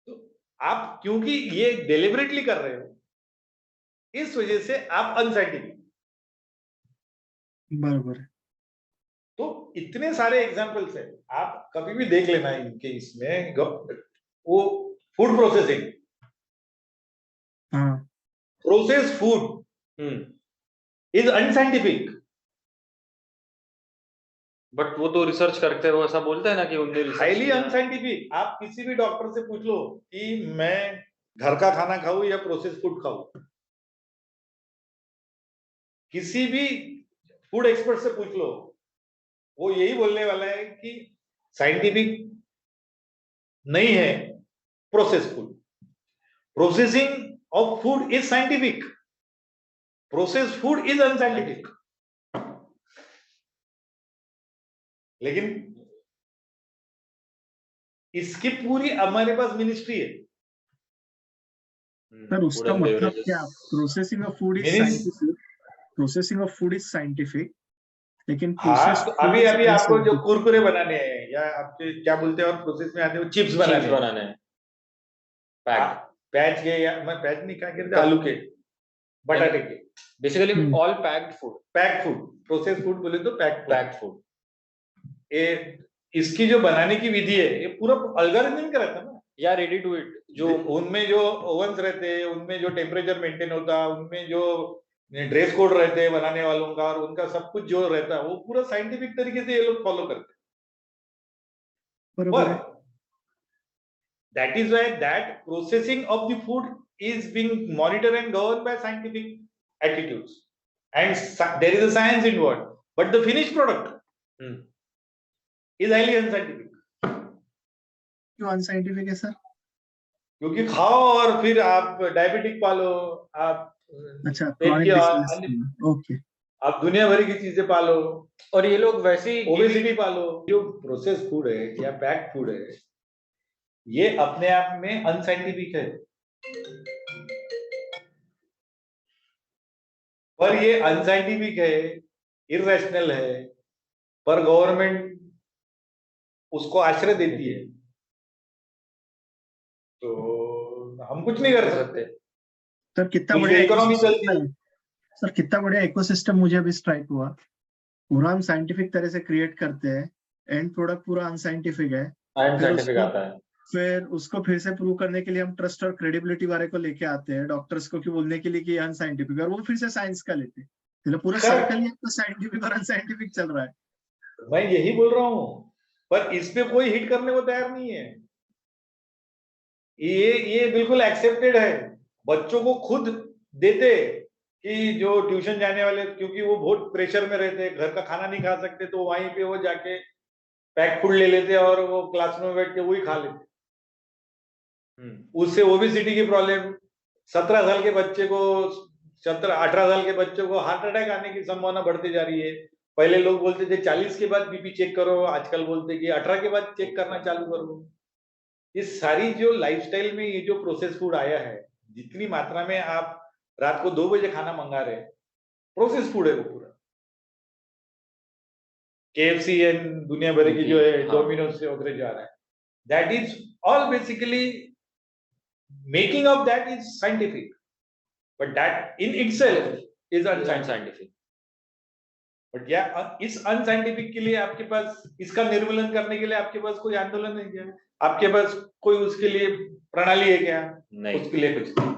तो आप क्योंकि ये डेलिबरेटली कर रहे हो, इस वजह से आप अनसाइंटिफिक। बराबर। तो इतने सारे एग्जाम्पल्स है, आप कभी भी देख लेना इनके इसमें। वो food processing, process food is unscientific. But वो तो रिसर्च करते हैं, वो ऐसा बोलते हैं ना कि उनने हाईली अनसाइंटिफिक। आप किसी भी डॉक्टर से पूछ लो कि मैं घर का खाना खाऊं या प्रोसेस फूड खाऊं, किसी भी फूड एक्सपर्ट से पूछ लो, वो यही बोलने वाला है कि साइंटिफिक नहीं है process food. Processing of food is scientific, process food is unscientific. लेकिन इसकी पूरी हमारे पास मिनिस्ट्री है। सर उसका मतलब क्या? Processing of food is scientific, processing of food is scientific, लेकिन हाँ, तो अभी आपको जो कुरकुरे बनाने हैं या आपके क्या बोलते हैं और प्रोसेस में आते हैं चिप्स बनाने हैं, पैच के, या मैं पैच नहीं, क्या कहते हैं, आलू के, बटाटे के, basically all packed food, process food बोले तो पैक्ड फूड। ये इसकी जो बनाने की विधि है, ये पूरा अल्गोरिथम का रहता है ना, या रेडी टू इट, जो उनमें जो ओवन्स रहते हैं, उनमें जो टेम्परेचर मेंटेन होता है, उनमें जो ड्रेस कोड रहते हैं बनाने वालों का, और उनका सब कुछ जो रहता है वो पूरा साइंटिफिक तरीके से ये लोग फॉलो करते हैं। पर that is why that processing of the food is being monitored and governed by scientific attitudes, and there is a science involved, but the finished product is highly unscientific. क्यों unscientific है sir? क्योंकि खाओ और फिर आप diabetic पालो, आप अच्छा, पेट की ओके, आप दुनिया भर की चीजें पालो, और ये लोग वैसे ही ओबेसिटी पालो। जो प्रोसेस फूड है या पैक्ड फूड है, ये अपने आप में अनसाइंटिफिक है, पर ये अनसाइंटिफिक है, इररेशनल है, पर गवर्नमेंट उसको आश्रय देती है, तो हम कुछ नहीं कर सकते। सर कितना बढ़िया इकोनॉमी चलती है। सर कितना बढ़िया इकोसिस्टम मुझे अभी स्ट्राइक हुआ। पूरा हम साइंटिफिक तरह से क्रिएट करते हैं, एंड प्रोडक्ट पूरा अनसाइंटिफिक है, फिर उसको फिर से प्रूव करने के लिए हम ट्रस्ट और क्रेडिबिलिटी वाले को लेके आते हैं, डॉक्टर्स को क्यों बोलने के लिए कि अनसाइंटिफिक, और वो फिर से साइंस का लेते हैं, तो पूरा सर्कल ही तो साइंटिफिक और अनसाइंटिफिक चल रहा है। मैं यही बोल रहा हूँ, पर इस पे कोई हिट करने को तैयार नहीं है। ये बिल्कुल एक्सेप्टेड है, बच्चों को खुद देते कि जो ट्यूशन जाने वाले, क्योंकि वो बहुत प्रेशर में रहते, घर का खाना नहीं खा सकते, तो वहीं पे वो जाके पैक फूड ले लेते और वो क्लास में बैठ के वही खा लेते। उससे ओबेसिटी की प्रॉब्लम, 17 साल के बच्चे को, 18 साल के बच्चों को हार्ट अटैक आने की संभावना बढ़ती जा रही है। पहले लोग बोलते थे 40 के बाद बीपी चेक करो, आजकल बोलते कि 18 के बाद चेक करना चालू करो। ये सारी जो लाइफस्टाइल में ये जो प्रोसेस फूड आया है, जितनी मात्रा में आप रात को 2 बजे खाना मंगा रहे, प्रोसेस फूड है वो पूरा। KFC एंड दुनिया भर की जो है डोमिनोज से वगैरह जो आ रहा है, that is all basically making of that is scientific, but that in itself is unscientific. But या इस अनसाइंटिफिक के लिए आपके पास, इसका निर्मूलन करने के लिए आपके पास कोई आंदोलन है क्या? आपके पास कोई उसके लिए प्रणाली है क्या? नहीं, उसके लिए कुछ नहीं।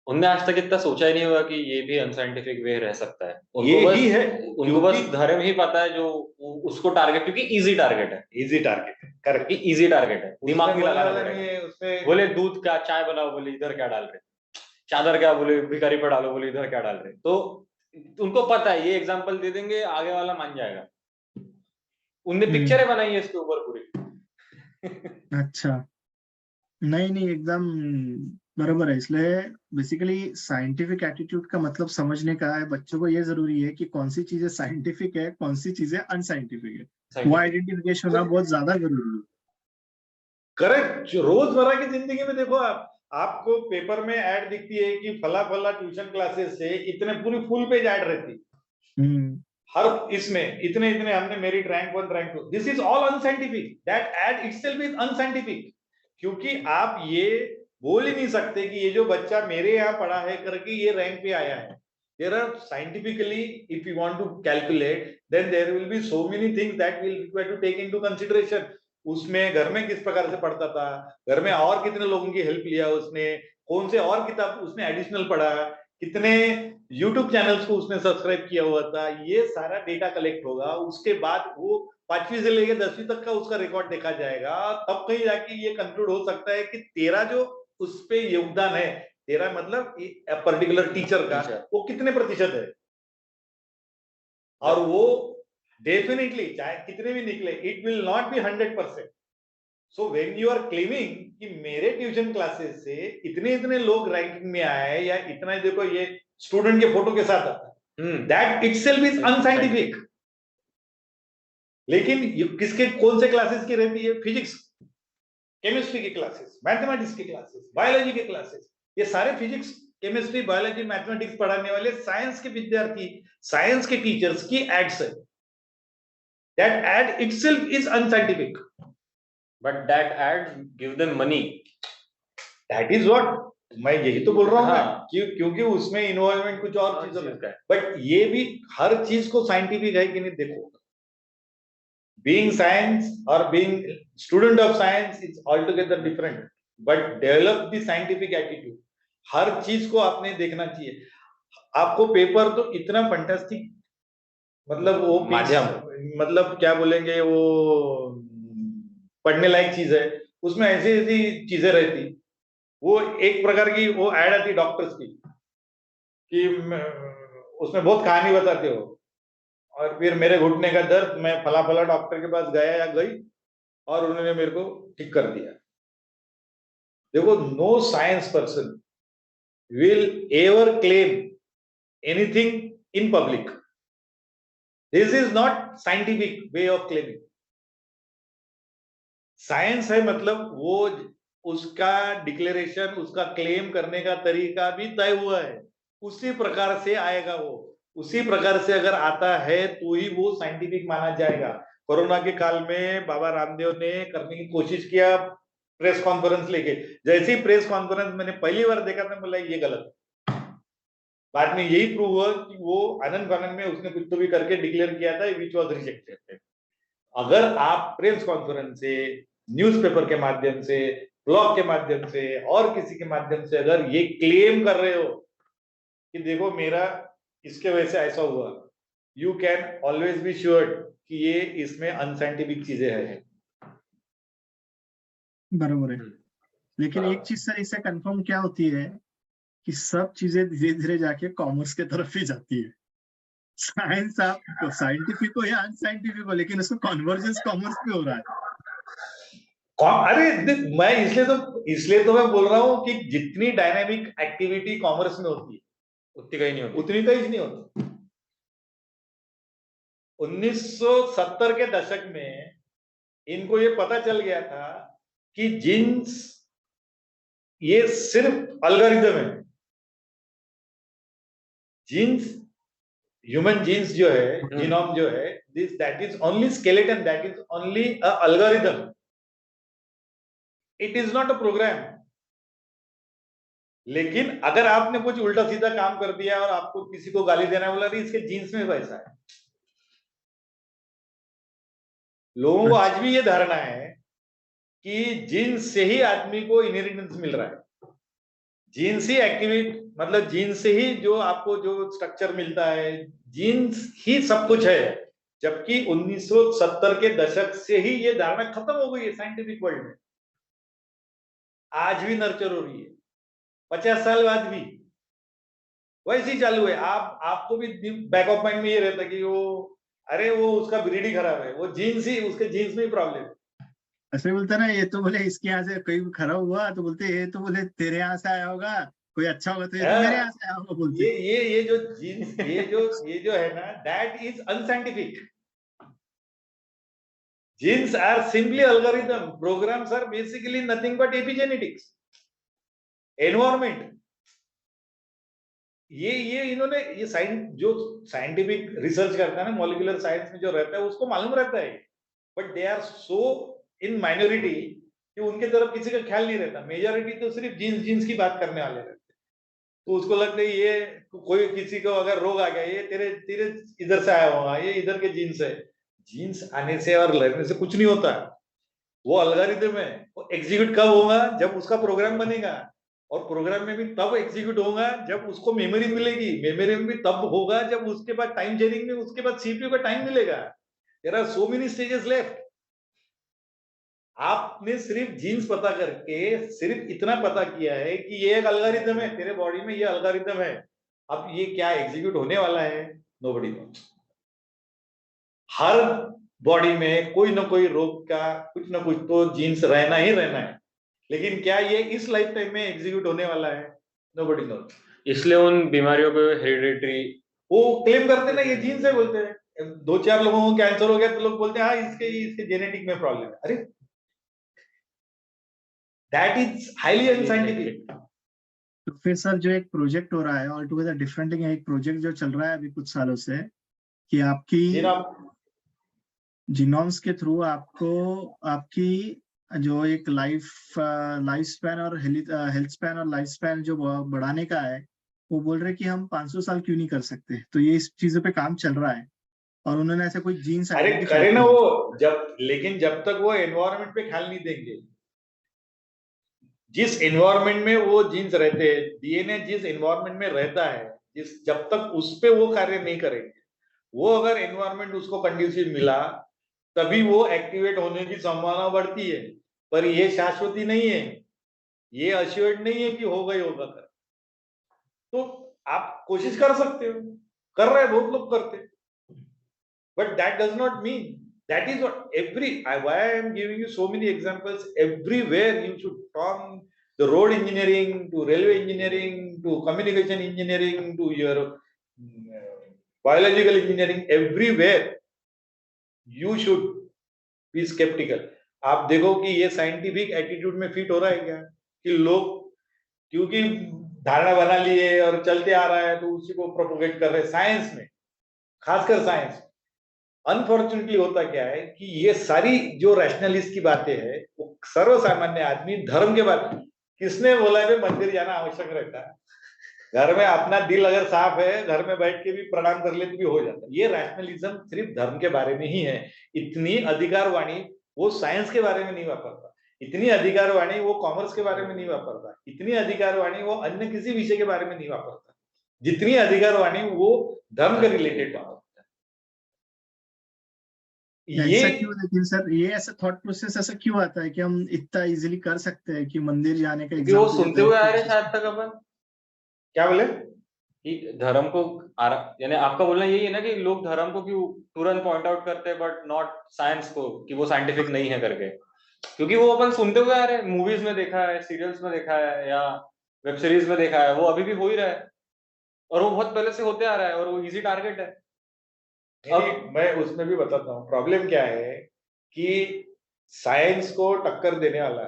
उनने आज तक इतना सोचा ही नहीं होगा कि ये भी अनसाइंटिफिक वे रह सकता है। उनको बस धर्म ही पता है जो उसको टारगेट, क्योंकि इजी टारगेट है, करेक्ट, इजी टारगेट है, दिमाग नहीं लगाना पड़ेगा। बोले दूध क्या, चाय बनाओ, बोले इधर क्या डाल रहे, चादर क्या, बोले भिखारी पे डालो, बोले इधर क्या डाल रहे। तो उनको पता है, ये एग्जांपल दे देंगे, आगे वाला मान जाएगा। उनने पिक्चरें बनाई है इसके ऊपर पूरी। अच्छा, नहीं एकदम बराबर है। इसलिए बेसिकली साइंटिफिक एटीट्यूड का मतलब समझने का है, बच्चों को ये जरूरी है कि कौन सी चीजें साइंटिफिक है, कौन सी चीजें अनसाइंटिफिक है, वो आइडेंटिफिकेशन होना बहुत ज्यादा जरूरी है। करेक्ट। रोजमर्रा की जिंदगी में देखो, आपको पेपर में ऐड दिखती है कि फला ट्यूशन क्लासेस से इतने, पूरी फुल पेज ऐड रहती, हर इसमें इतने हमने merit rank 1 rank 2, this is all unscientific. That ad itself is unscientific, क्योंकि आप ये बोल ही नहीं सकते कि ये जो बच्चा मेरे यहाँ पढ़ा है करके ये रैंक पे आया है। There are scientifically, if you want to calculate, then there will be so many things that will require to take into consideration. उसमें घर में किस प्रकार से पढ़ता था, घर में और कितने लोगों की हेल्प लिया उसने, कौन से और किताब उसने एडिशनल पढ़ा, कितने YouTube चैनल्स को उसने सब्सक्राइब किया हुआ था, ये सारा डेटा कलेक्ट होगा। उसके बाद वो 5वीं से लेकर 10वीं तक का उसका रिकॉर्ड देखा जाएगा, तब कहीं जाके ये कंक्लूड हो सकता है कि तेरा जो उस पे योगदान है, तेरा मतलब पर्टिकुलर टीचर का वो कितने प्रतिशत है। और वो डेफिनेटली चाहे कितने भी निकले, it will not be 100%। So when you are claiming कि मेरे ट्यूशन क्लासेस से इतने लोग रैंकिंग में आए, या इतना, देखो ये स्टूडेंट के फोटो के साथ आता है, दैट इटसेल्फ इज अनसाइंटिफिक। लेकिन किसके, कौन से क्लासेस की रहती है? फिजिक्स, केमिस्ट्री की क्लासेस, मैथमेटिक्स की क्लासेस, बायोलॉजी के क्लासेस, ये सारे फिजिक्स, केमिस्ट्री, बायोलॉजी, मैथमेटिक्स पढ़ाने वाले साइंस के विद्यार्थी, साइंस के टीचर्स की एड्स है। That ad itself is unscientific, but that ad give them money. That is what मैं यही तो बोल रहा हूँ हाँ। क्योंकि उसमें इन्वॉल्वमेंट कुछ और चीजों में चीज का है। बट ये भी हर चीज को साइंटिफिक है कि नहीं देखो being science or being student of science is altogether different but develop the scientific attitude हर चीज को आपने देखना चाहिए आपको पेपर तो इतना फंटास्टिक मतलब वो माध्यम मतलब क्या बोलेंगे वो पढ़ने लायक चीज है उसमें ऐसी ऐसी चीजें रहती वो एक प्रकार की वो ऐड आती डॉक्टर्स की कि उसमें बहुत कहानी बताते हो और फिर मेरे घुटने का दर्द मैं फला फला डॉक्टर के पास गया या गई और उन्होंने मेरे को ठीक कर दिया देखो no science person will ever claim anything in public this is not scientific way of claiming science है मतलब वो उसका डिक्लेरेशन उसका क्लेम करने का तरीका भी तय हुआ है उसी प्रकार से आएगा वो उसी प्रकार से अगर आता है तो ही वो साइंटिफिक माना जाएगा कोरोना के काल में बाबा रामदेव ने करने की कोशिश किया प्रेस कॉन्फ्रेंस लेके जैसे ही प्रेस कॉन्फ्रेंस मैंने पहली बार देखा था बोला ये गलत बाद में यही प्रूव हुआ कि वो आनंद फानंद में उसने कुछ तो भी करके डिक्लेयर किया था विच वॉज रिजेक्टेड अगर आप प्रेस कॉन्फ्रेंस से न्यूज़पेपर के माध्यम से ब्लॉग के माध्यम से और किसी के माध्यम से अगर ये क्लेम कर रहे हो कि देखो मेरा इसके वजह से ऐसा हुआ you can always be sure कि ये इसमें अनसाइंटिफिक चीजें हैं बराबर है लेकिन एक चीज सर इससे कंफर्म क्या होती है कि सब चीजें धीरे धीरे जाके कॉमर्स के तरफ ही जाती है साइंस आप साइंटिफिक हो या अनसाइंटिफिक हो लेकिन उसका कन्वर्जेंस कॉमर्स में हो रहा है अरे मैं इसलिए तो मैं बोल रहा हूँ कि जितनी डायनामिक एक्टिविटी कॉमर्स में होती है उतनी कहीं नहीं होती उतनी कहीं नहीं होती 1970 के दशक में इनको ये पता चल गया था कि जीन्स ये सिर्फ अल्गोरिथम है जीन्स ह्यूमन जीन्स जो है जीनोम जो है that is only skeleton that is only a algorithm it is not a programme लेकिन अगर आपने कुछ उल्टा सीधा काम कर दिया और आपको किसी को गाली देना बोला रही इसके जीन्स में पैसा है लोगों को आज भी ये धारणा है कि जीन्स से ही आदमी को इनहेरिटेंस मिल रहा है जीन्स ही एक्टिविटी मतलब जीन्स से ही जो आपको जो स्ट्रक्चर मिलता है जीन्स ही सब कुछ है जबकि 1970 के दशक से ही ये धारणा खत्म हो गई है साइंटिफिक वर्ल्ड में आज भी नर्चर हो रही है 50 साल बाद भी वैसे ही चालू है आपको भी बैक ऑफ माइंड में ये रहता है कि वो अरे वो उसका ब्रीड ही खराब है वो जीन्स ही उसके जीन्स में ही प्रॉब्लम है ऐसे बोलते ना ये तो बोले इसके यहाँ से कोई खराब हुआ तो बोलते ये तो बोले तेरे यहाँ से आया होगा कोई अच्छा होगा तो ये तो मेरे यहाँ से आया होगा बोलते ये जो जीन्स ये जो है ना that is unscientific genes are simply algorithm programmes are basically nothing but epigenetics environment ये इन्होंने ये जो साइंटिफिक रिसर्च करता है ना मॉलिक्यूलर साइंस में जो रहता है उसको मालूम रहता है but they are so in minority कि उनके तरफ किसी का ख्याल नहीं रहता मेजॉरिटी तो सिर्फ जीन्स की बात करने वाले रहते तो उसको लगता है ये कोई किसी को अगर रोग आ गया ये तेरे इधर से आया होगा ये इधर के जीन्स है जीन्स आने से और लगने से कुछ नहीं होता वो अलगोरिथम है वो एग्जीक्यूट कब होगा जब उसका प्रोग्राम बनेगा और प्रोग्राम में भी तब एग्जीक्यूट होगा जब उसको मेमोरी मिलेगी मेमोरी में भी तब होगा जब उसके बाद टाइम शेयरिंग में उसके बाद सीपीयू का टाइम मिलेगा there are so many stages left आपने सिर्फ जीन्स पता करके सिर्फ इतना पता किया है कि ये एक अलगोरिथम है तेरे बॉडी में ये अलगोरिथम है अब ये क्या एग्जीक्यूट होने वाला है नोबडी नोस हर बॉडी में कोई ना कोई रोग का कुछ ना कुछ तो जीन्स रहना ही रहना है लेकिन क्या ये इस लाइफ टाइम में एग्जीक्यूट होने वाला है नोबडी नोस इसलिए उन बीमारियों को हेरिडिटरी वो क्लेम करते ना ये जीन्स है बोलते हैं 2-4 लोगों को कैंसर हो गया तो लोग बोलते हैं हाँ इसके जेनेटिक में प्रॉब्लम है अरे दैट इज हाईली अनसाइंटिफिक तो फिर सर जो एक प्रोजेक्ट हो रहा है ऑल टुगेदर डिफरेंट एक प्रोजेक्ट जो चल रहा है अभी कुछ सालों से कि आपकी जीनोम्स के थ्रू आपको आपकी जो एक लाइफ स्पैन और हेल्थ स्पैन और लाइफ स्पैन जो बढ़ाने का है, वो बोल रहे कि हम 500 साल क्यों नहीं कर सकते। तो ये इस चीजों पे काम चल रहा है और उन्होंने ऐसा कोई जीन्स अरे आइडेंटिफाई करे ना किया। वो, लेकिन जब तक वो एनवायरनमेंट पे ख्याल नहीं देंगे, जिस एनवायरनमेंट में वो जीन्स रहते हैं, डीएनए जिस एनवायरनमेंट में रहता है, जब तक उस पे वो कार्य नहीं करेंगे, वो अगर एनवायरनमेंट उसको कंड्यूसिव मिला तभी वो एक्टिवेट होने की संभावना बढ़ती है। पर ये शाश्वती नहीं है, ये अश्योर्ड नहीं है कि होगा ही होगा कर। तो आप कोशिश कर सकते हो, कर रहे हैं, बहुत लोग करते हैं, but that does not mean that is what why I am giving you so many examples. Everywhere you should turn the road engineering to railway engineering to communication engineering to your biological engineering, everywhere you should be skeptical. आप देखो कि ये scientific attitude में fit हो रहा है क्या, कि लोग क्योंकि धारणा बना लिए और चलते आ रहा है तो उसी को प्रोपोगेट कर रहे हैं। साइंस में, खासकर साइंस, अनफॉर्चुनेटली होता क्या है कि ये सारी जो रैशनलिस्ट की बातें हैं, वो सर्वसामान्य आदमी धर्म के बारे में, किसने बोला है मंदिर जाना आवश्यक रहता है, घर में अपना दिल अगर साफ है, घर में बैठ के भी प्रणाम कर ले तो भी हो जाता है। ये रैशनलिज्म सिर्फ धर्म के बारे में ही है। इतनी अधिकार वाणी वो साइंस के बारे में नहीं वापरता, इतनी अधिकार वाणी वो कॉमर्स के बारे में नहीं वापरता, इतनी अधिकार वाणी वो अन्य किसी विषय के बारे में नहीं वापरता, जितनी अधिकार वाणी वो धर्म के रिलेटेड वापरता। ऐसा क्यों? लेकिन सर ये ऐसा थॉट प्रोसेस ऐसा क्यों आता है कि हम इतना इजीली कर सकते हैं कि मंदिर जाने का क्योंकि वो एग्जाम्पल सुनते हुए आ रहे हैं शायद तक अपन। क्या बोले कि धर्म को यानी आपका बोलना यही है ना कि लोग धर्म को क्यों तुरंत पॉइंट आउट करते हैं बट नॉट साइंस को, कि वो साइंटिफिक नहीं है करके, क्योंकि वो अपन सुनते हुए आ रहे हैं, मूवीज में देखा है, सीरियल्स में देखा है या वेब सीरीज में देखा है, वो अभी भी हो ही रहा है और वो बहुत पहले से होते आ रहा है और वो इजी टारगेट है। अब मैं उसमें भी बताता हूँ प्रॉब्लम क्या है कि साइंस को टक्कर देने वाला,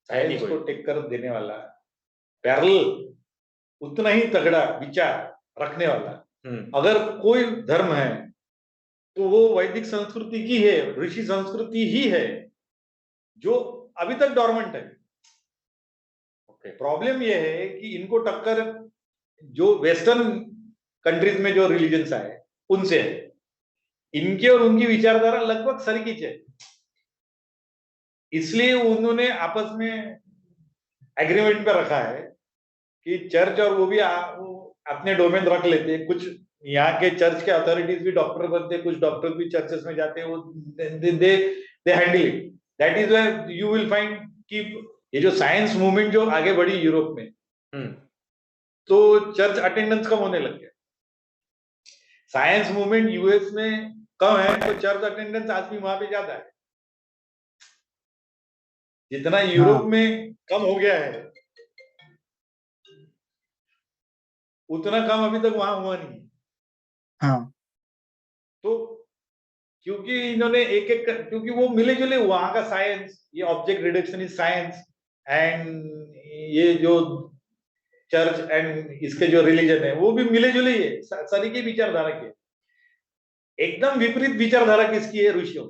साइंस को टक्कर देने वाला पैरेलल उतना ही तगड़ा विचार रखने वाला अगर कोई धर्म है तो वो वैदिक संस्कृति की है, ऋषि संस्कृति ही है जो अभी तक डॉर्मेंट है। प्रॉब्लम ये है कि इनको टक्कर जो वेस्टर्न कंट्रीज में जो रिलीजन्स आए उनसे है, इनके और उनकी विचारधारा लगभग सरीकीच है, इसलिए उन्होंने आपस में एग्रीमेंट पे रखा है कि चर्च और वो भी अपने डोमेन रख लेते हैं। कुछ यहाँ के चर्च के अथॉरिटीज भी डॉक्टर बनते हैं, कुछ डॉक्टर भी चर्चेस में जाते हैं, वो they handle it. That is why you will find कि ये जो साइंस मूवमेंट जो आगे बढ़ी यूरोप में, तो चर्च अटेंडेंस कम होने लग गया। साइंस मूवमेंट यूएस में कम है तो चर्च अटेंडेंस आज भी वहां पे ज्यादा है। जितना यूरोप में कम हो गया है उतना कम अभी तक वहां हुआ नहीं। हाँ, तो क्योंकि इन्होंने एक एक क्योंकि वो मिले जुले वहां का साइंस, ये ऑब्जेक्ट रिडक्शनिस्ट साइंस एंड ये जो चर्च एंड इसके जो रिलीजन है वो भी मिले जुले ही है, सारी की विचारधारा की। एकदम विपरीत विचारधारा किसकी है? ऋषियों।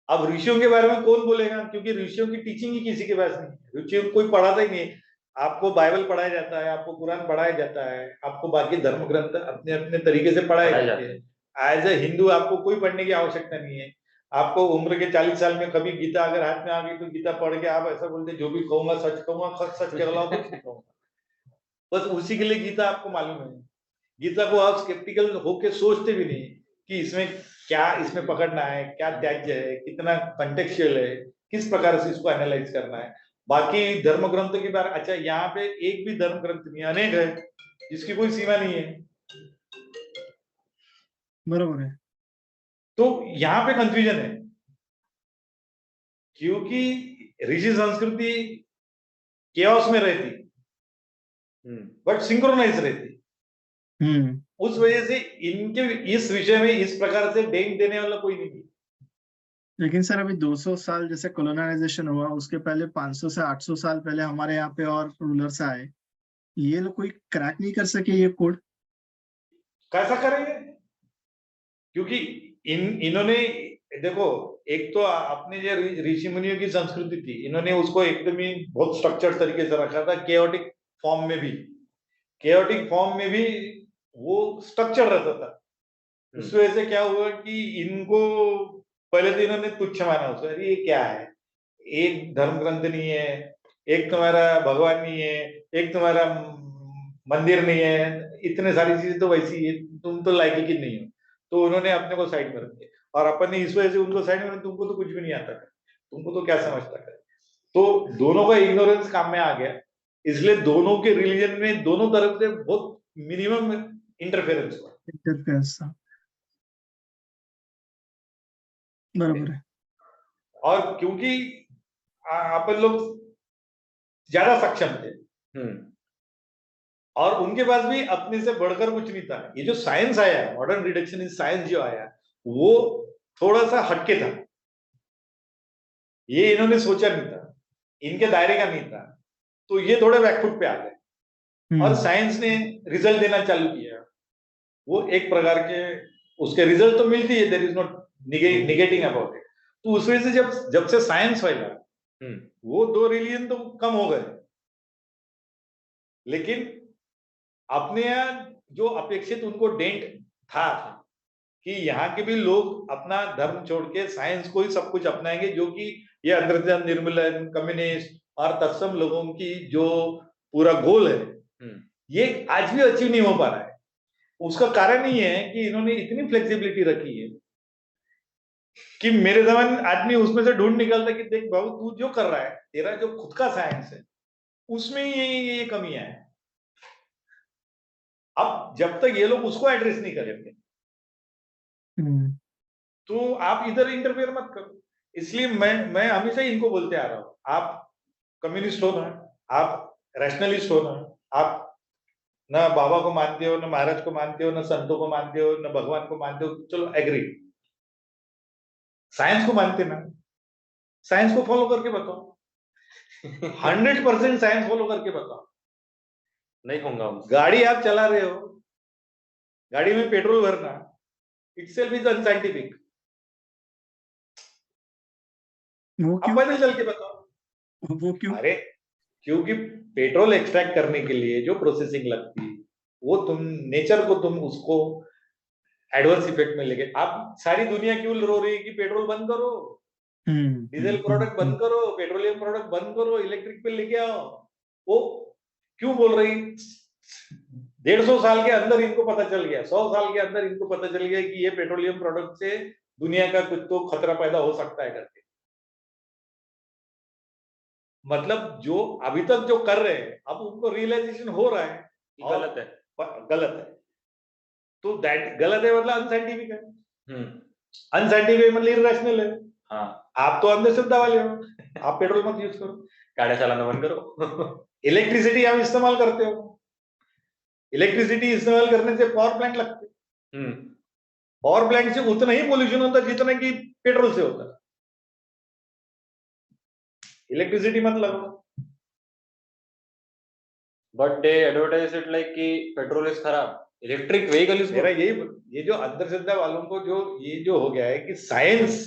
अब ऋषियों के बारे में कौन बोलेगा, क्योंकि ऋषियों की टीचिंग ही किसी के पास नहीं है, ऋषियों को कोई पढ़ाता ही नहीं। आपको बाइबल पढ़ाया जाता है, आपको कुरान पढ़ाया जाता है, आपको बाकी धर्म ग्रंथ अपने अपने तरीके से पढ़ाए जाते हैं। एज ए हिंदू आपको कोई पढ़ने की आवश्यकता नहीं है। आपको उम्र के 40 साल में कभी गीता अगर हाथ में आ गई तो गीता पढ़ के आप ऐसा बोलते जो भी कहूंगा सच कहूंगा, सच कहलाओ, कुछ नहीं कहूंगा, बस उसी के लिए गीता आपको मालूम है। गीता को आप स्केप्टिकल होके सोचते भी नहीं कि इसमें क्या इसमें पकड़ना है, क्या त्याज्य है, कितना कंटेक्चुअल है, किस प्रकार से इसको एनालाइज करना है। बाकी धर्म ग्रंथ की बात, अच्छा यहाँ पे एक भी धर्म ग्रंथ नहीं, अनेक है जिसकी कोई सीमा नहीं है। बरोबर है। तो यहाँ पे कंफ्यूजन है क्योंकि ऋषि संस्कृति केओस में रहती बट सिंक्रोनाइज रहती। उस वजह से इनके इस विषय में इस प्रकार से डेंग देने वाला कोई नहीं। लेकिन सर अभी 200 साल जैसे कॉलोनाइजेशन हुआ, उसके पहले 500 से 800 साल पहले हमारे यहाँ पे और रूलर्स आए, ये लोग कोई क्रैक नहीं कर सके ये कोड? कैसा करेंगे? क्योंकि इन्होंने देखो एक तो अपने जो ऋषि मुनियों की संस्कृति थी, इन्होंने उसको एकदम ही बहुत स्ट्रक्चर्ड तरीके से रखा था, केओटिक फॉर्म में भी वो स्ट्रक्चर रहता था। उस वजह से क्या हुआ कि इनको पहले तो इन्होंने तुच्छ माना उसको, अरे ये क्या है, एक धर्म ग्रंथ नहीं है, एक तुम्हारा भगवान नहीं है, एक तुम्हारा मंदिर नहीं है, इतने सारी चीजें तो वैसी है, तुम तो लायकी की नहीं हो। तो उन्होंने अपने को साइड में रख दिया, और अपन ने इस वजह से उनको साइड में, तुमको तो कुछ भी नहीं आता कर, तुमको तो क्या समझता कर। तो दोनों का इग्नोरेंस काम में आ गया, इसलिए दोनों के रिलीजन में दोनों तरफ से बहुत मिनिमम इंटरफेरेंस हुआ। इंटरफेरेंस था, बराबर है। और क्योंकि अपन लोग ज्यादा सक्षम थे, और उनके पास भी अपने से बढ़कर कुछ नहीं था। ये जो साइंस आया, मॉडर्न रिडक्शनिस्ट साइंस जो आया, वो थोड़ा सा हटके था, ये इन्होंने सोचा नहीं था, इनके दायरे का नहीं था, तो ये थोड़े बैकफुट पे आ गए। और साइंस ने रिजल्ट देना चालू किया, वो एक प्रकार के उसके रिजल्ट तो मिलती है, there is not negating about it. तो उस वजह से जब से साइंस फैला, वो दो रिलीजन तो कम हो गए, लेकिन अपने यहाँ जो अपेक्षित उनको डेंट था कि यहाँ के भी लोग अपना धर्म छोड़ के साइंस को ही सब कुछ अपनाएंगे, जो कि ये अंतर्जाल निर्मूलन, कम्युनिस्ट और तत्सम लोगों की जो पूरा गोल है, ये आज भी अचीव नहीं हो पा रहा है। उसका कारण ही है कि इन्होंने इतनी फ्लेक्सिबिलिटी रखी है कि मेरे जमाने आदमी उसमें से ढूंढ निकलता कि देख बाबू, तू जो कर रहा है, तेरा जो खुद का साइंस है, उसमें ये कमियां है। अब जब तक ये लोग उसको एड्रेस नहीं करेंगे, तो आप इधर इंटरफेयर मत करो। इसलिए मैं हमेशा इनको बोलते आ रहा हूं, आप कम्युनिस्ट हो ना, आप रैशनलिस्ट हो ना, आप ना बाबा को मानते हो, ना महाराज को मानते हो, ना संतों को मानते हो, ना भगवान को मानते हो, चलो एग्री। साइंस को मानते ना, साइंस को फॉलो करके बताओ, 100% साइंस फॉलो करके बताओ। नहीं होगा। गाड़ी आप चला रहे हो, गाड़ी में पेट्रोल भरना इटसेल्फ इज अनसाइंटिफिक, वो आप क्यों? पैदल चल के बताओ। वो क्यों? अरे क्योंकि पेट्रोल एक्सट्रैक्ट करने के लिए जो प्रोसेसिंग लगती है, वो तुम नेचर को तुम उसको एडवर्स इफेक्ट में लेके, आप सारी दुनिया क्यों रो रही है कि पेट्रोल बंद करो, डीजल प्रोडक्ट बंद करो, पेट्रोलियम प्रोडक्ट बंद करो, इलेक्ट्रिक पे लेके आओ। वो क्यों बोल रही? 150 साल के अंदर इनको पता चल गया, 100 साल के अंदर इनको पता चल गया कि ये पेट्रोलियम प्रोडक्ट से दुनिया का कुछ तो खतरा पैदा हो सकता है करके। मतलब जो अभी तक जो कर रहे हैं, अब उनको रियलाइजेशन हो रहा है गलत है, गलत है। तो दैट गलत है मतलब अनसाइंटिफिक है, अनसाइंटिफिक मतलब इरैशनल है। हाँ, आप तो अंधश्रद्धा वाले हो, आप पेट्रोल मत यूज करो, गाड़ी चलाना बंद करो। इलेक्ट्रिसिटी आप इस्तेमाल करते हो, इलेक्ट्रिसिटी इस्तेमाल करने से पावर प्लांट लगते, पावर प्लांट से उतना ही पोल्यूशन होता जितना कि पेट्रोल से होता। इलेक्ट्रिसिटी मत लगाओ। But they advertise it like कि पेट्रोल इज खराब, इलेक्ट्रिक व्हीकल इज मेरा ये जो अंधश्रद्धा वालों को ये जो हो गया है कि साइंस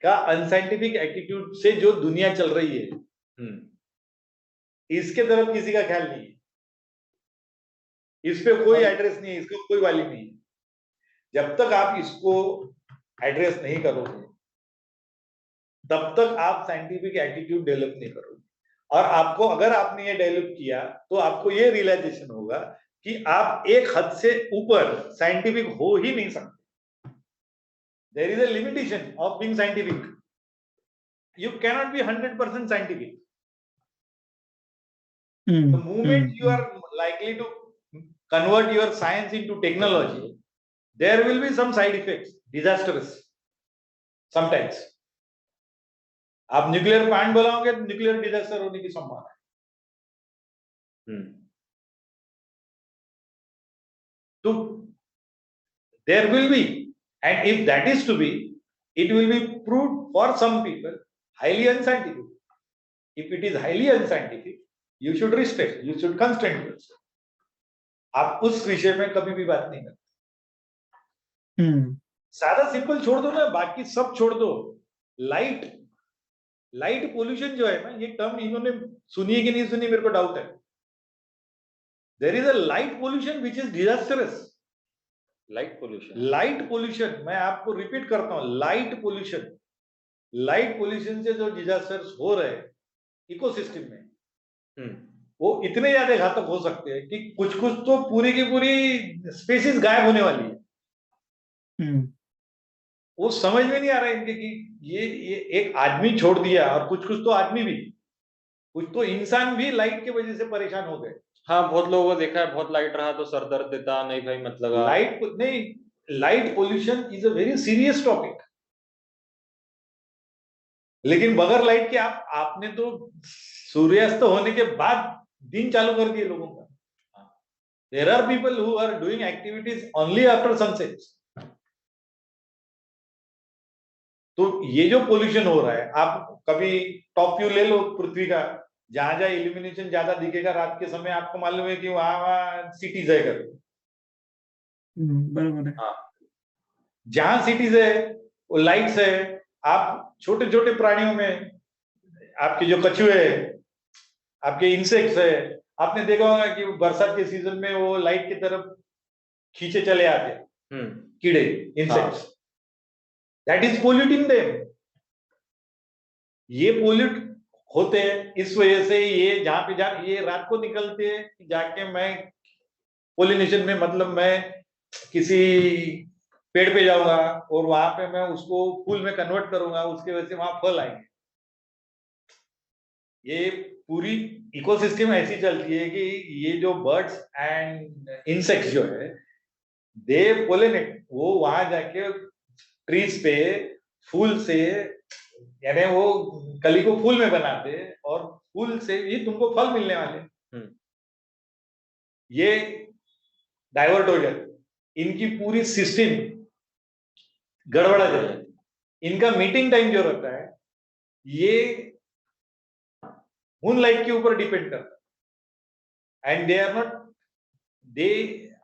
का अनसाइंटिफिक एटीट्यूड से जो दुनिया चल रही है, इसके तरफ किसी का ख्याल नहीं है, इस पे कोई एड्रेस नहीं है, इसका कोई वैल्यू नहीं है। जब तक आप इसको एड्रेस नहीं करोगे, तब तक आप साइंटिफिक एटीट्यूड डेवलप नहीं करोगे। और आपको, अगर आपने ये डेवलप किया, तो आपको ये रियलाइजेशन होगा कि आप एक हद से ऊपर साइंटिफिक हो ही नहीं सकते। There is a limitation of being scientific, you cannot be 100% साइंटिफिक। The moment you are likely to convert your science into technology, there will be some side effects, disastrous sometimes. आप न्यूक्लियर प्लांट बनाओगे तो nuclear disaster होने की संभावना है। तो there will be, and if that is to be, it will be proved for some people highly unscientific. If it is highly unscientific, you should restrict, you should constrain yourself. आप उस विषय में कभी भी बात नहीं करते। सादा सिंपल छोड़ दो ना, बाकी सब छोड़ दो। लाइट पोल्यूशन जो है ना, ये टर्म इन्होंने सुनी है कि नहीं सुनी, मेरे को डाउट है। There is a light pollution which is disastrous. Light pollution, मैं आपको रिपीट करता हूं, लाइट पोल्यूशन से जो डिजास्टर्स हो रहे हैं इकोसिस्टम में, वो इतने ज्यादा घातक हो सकते हैं कि कुछ तो पूरी की पूरी स्पीसीज गायब होने वाली है। वो समझ में नहीं आ रहा है इनके कि ये एक आदमी छोड़ दिया, और कुछ तो आदमी भी, कुछ तो इंसान भी लाइट की वजह से परेशान हो गए। हाँ, बहुत लोगों को देखा है, बहुत लाइट रहा तो सर दर्द देता, नहीं भाई मत लगा। Light pollution is a very serious topic. लेकिन बगैर लाइट के आपने तो सूर्यास्त होने के बाद दिन चालू कर दिए लोगों का। There are people who are doing activities only after sunset. तो ये जो पोल्यूशन हो रहा है, आप कभी टॉप व्यू ले लो पृथ्वी का, जहां जहां इल्यूमिनेशन ज्यादा दिखेगा रात के समय, आपको मालूम है कि वहां सिटीज है करके। बराबर है। हाँ, जहां सिटीज है वो लाइट्स है। आप छोटे छोटे प्राणियों में, आपके जो कछुए है, आपके इंसेक्ट्स है, आपने देखा होगा कि बरसात के सीजन में वो लाइट की तरफ खींचे चले आते, कीड़े, insects. That is polluting them. ये पोल्यूट होते हैं इस वजह से। ये जहां पे ये रात को निकलते हैं, जाके मैं पोलिनेशन में, मतलब मैं किसी पेड़ पे जाऊंगा और वहां पे मैं उसको फूल में कन्वर्ट करूंगा, उसके वजह से वहां फल आएंगे। ये पूरी इकोसिस्टम ऐसी चलती है कि ये जो बर्ड्स एंड इंसेक्ट्स जो है, दे पोलिनेट, वो वहां जाके ट्रीज पे फूल से, यानी वो कली को फूल में बनाते, और फूल से ही तुमको फल मिलने वाले। ये डाइवर्ट हो जाए, इनकी पूरी सिस्टम गड़बड़ा जाए। इनका मीटिंग टाइम जो रहता है, ये मून लाइट के ऊपर डिपेंड करता है। And they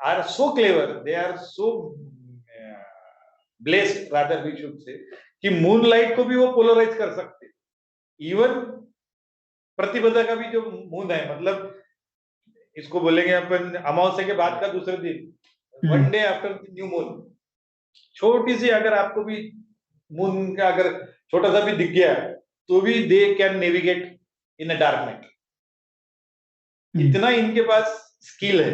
are so clever, they are so blessed rather we should say, कि मून लाइट को भी वो पोलराइज कर सकते। इवन प्रतिपदा का भी जो मून है, मतलब इसको बोलेंगे अपन अमावस्या के बाद का दूसरे दिन, one day after new moon, छोटी सी अगर आपको भी मून का अगर छोटा सा भी दिख गया, तो भी they can navigate in a dark night. इतना इनके पास स्किल है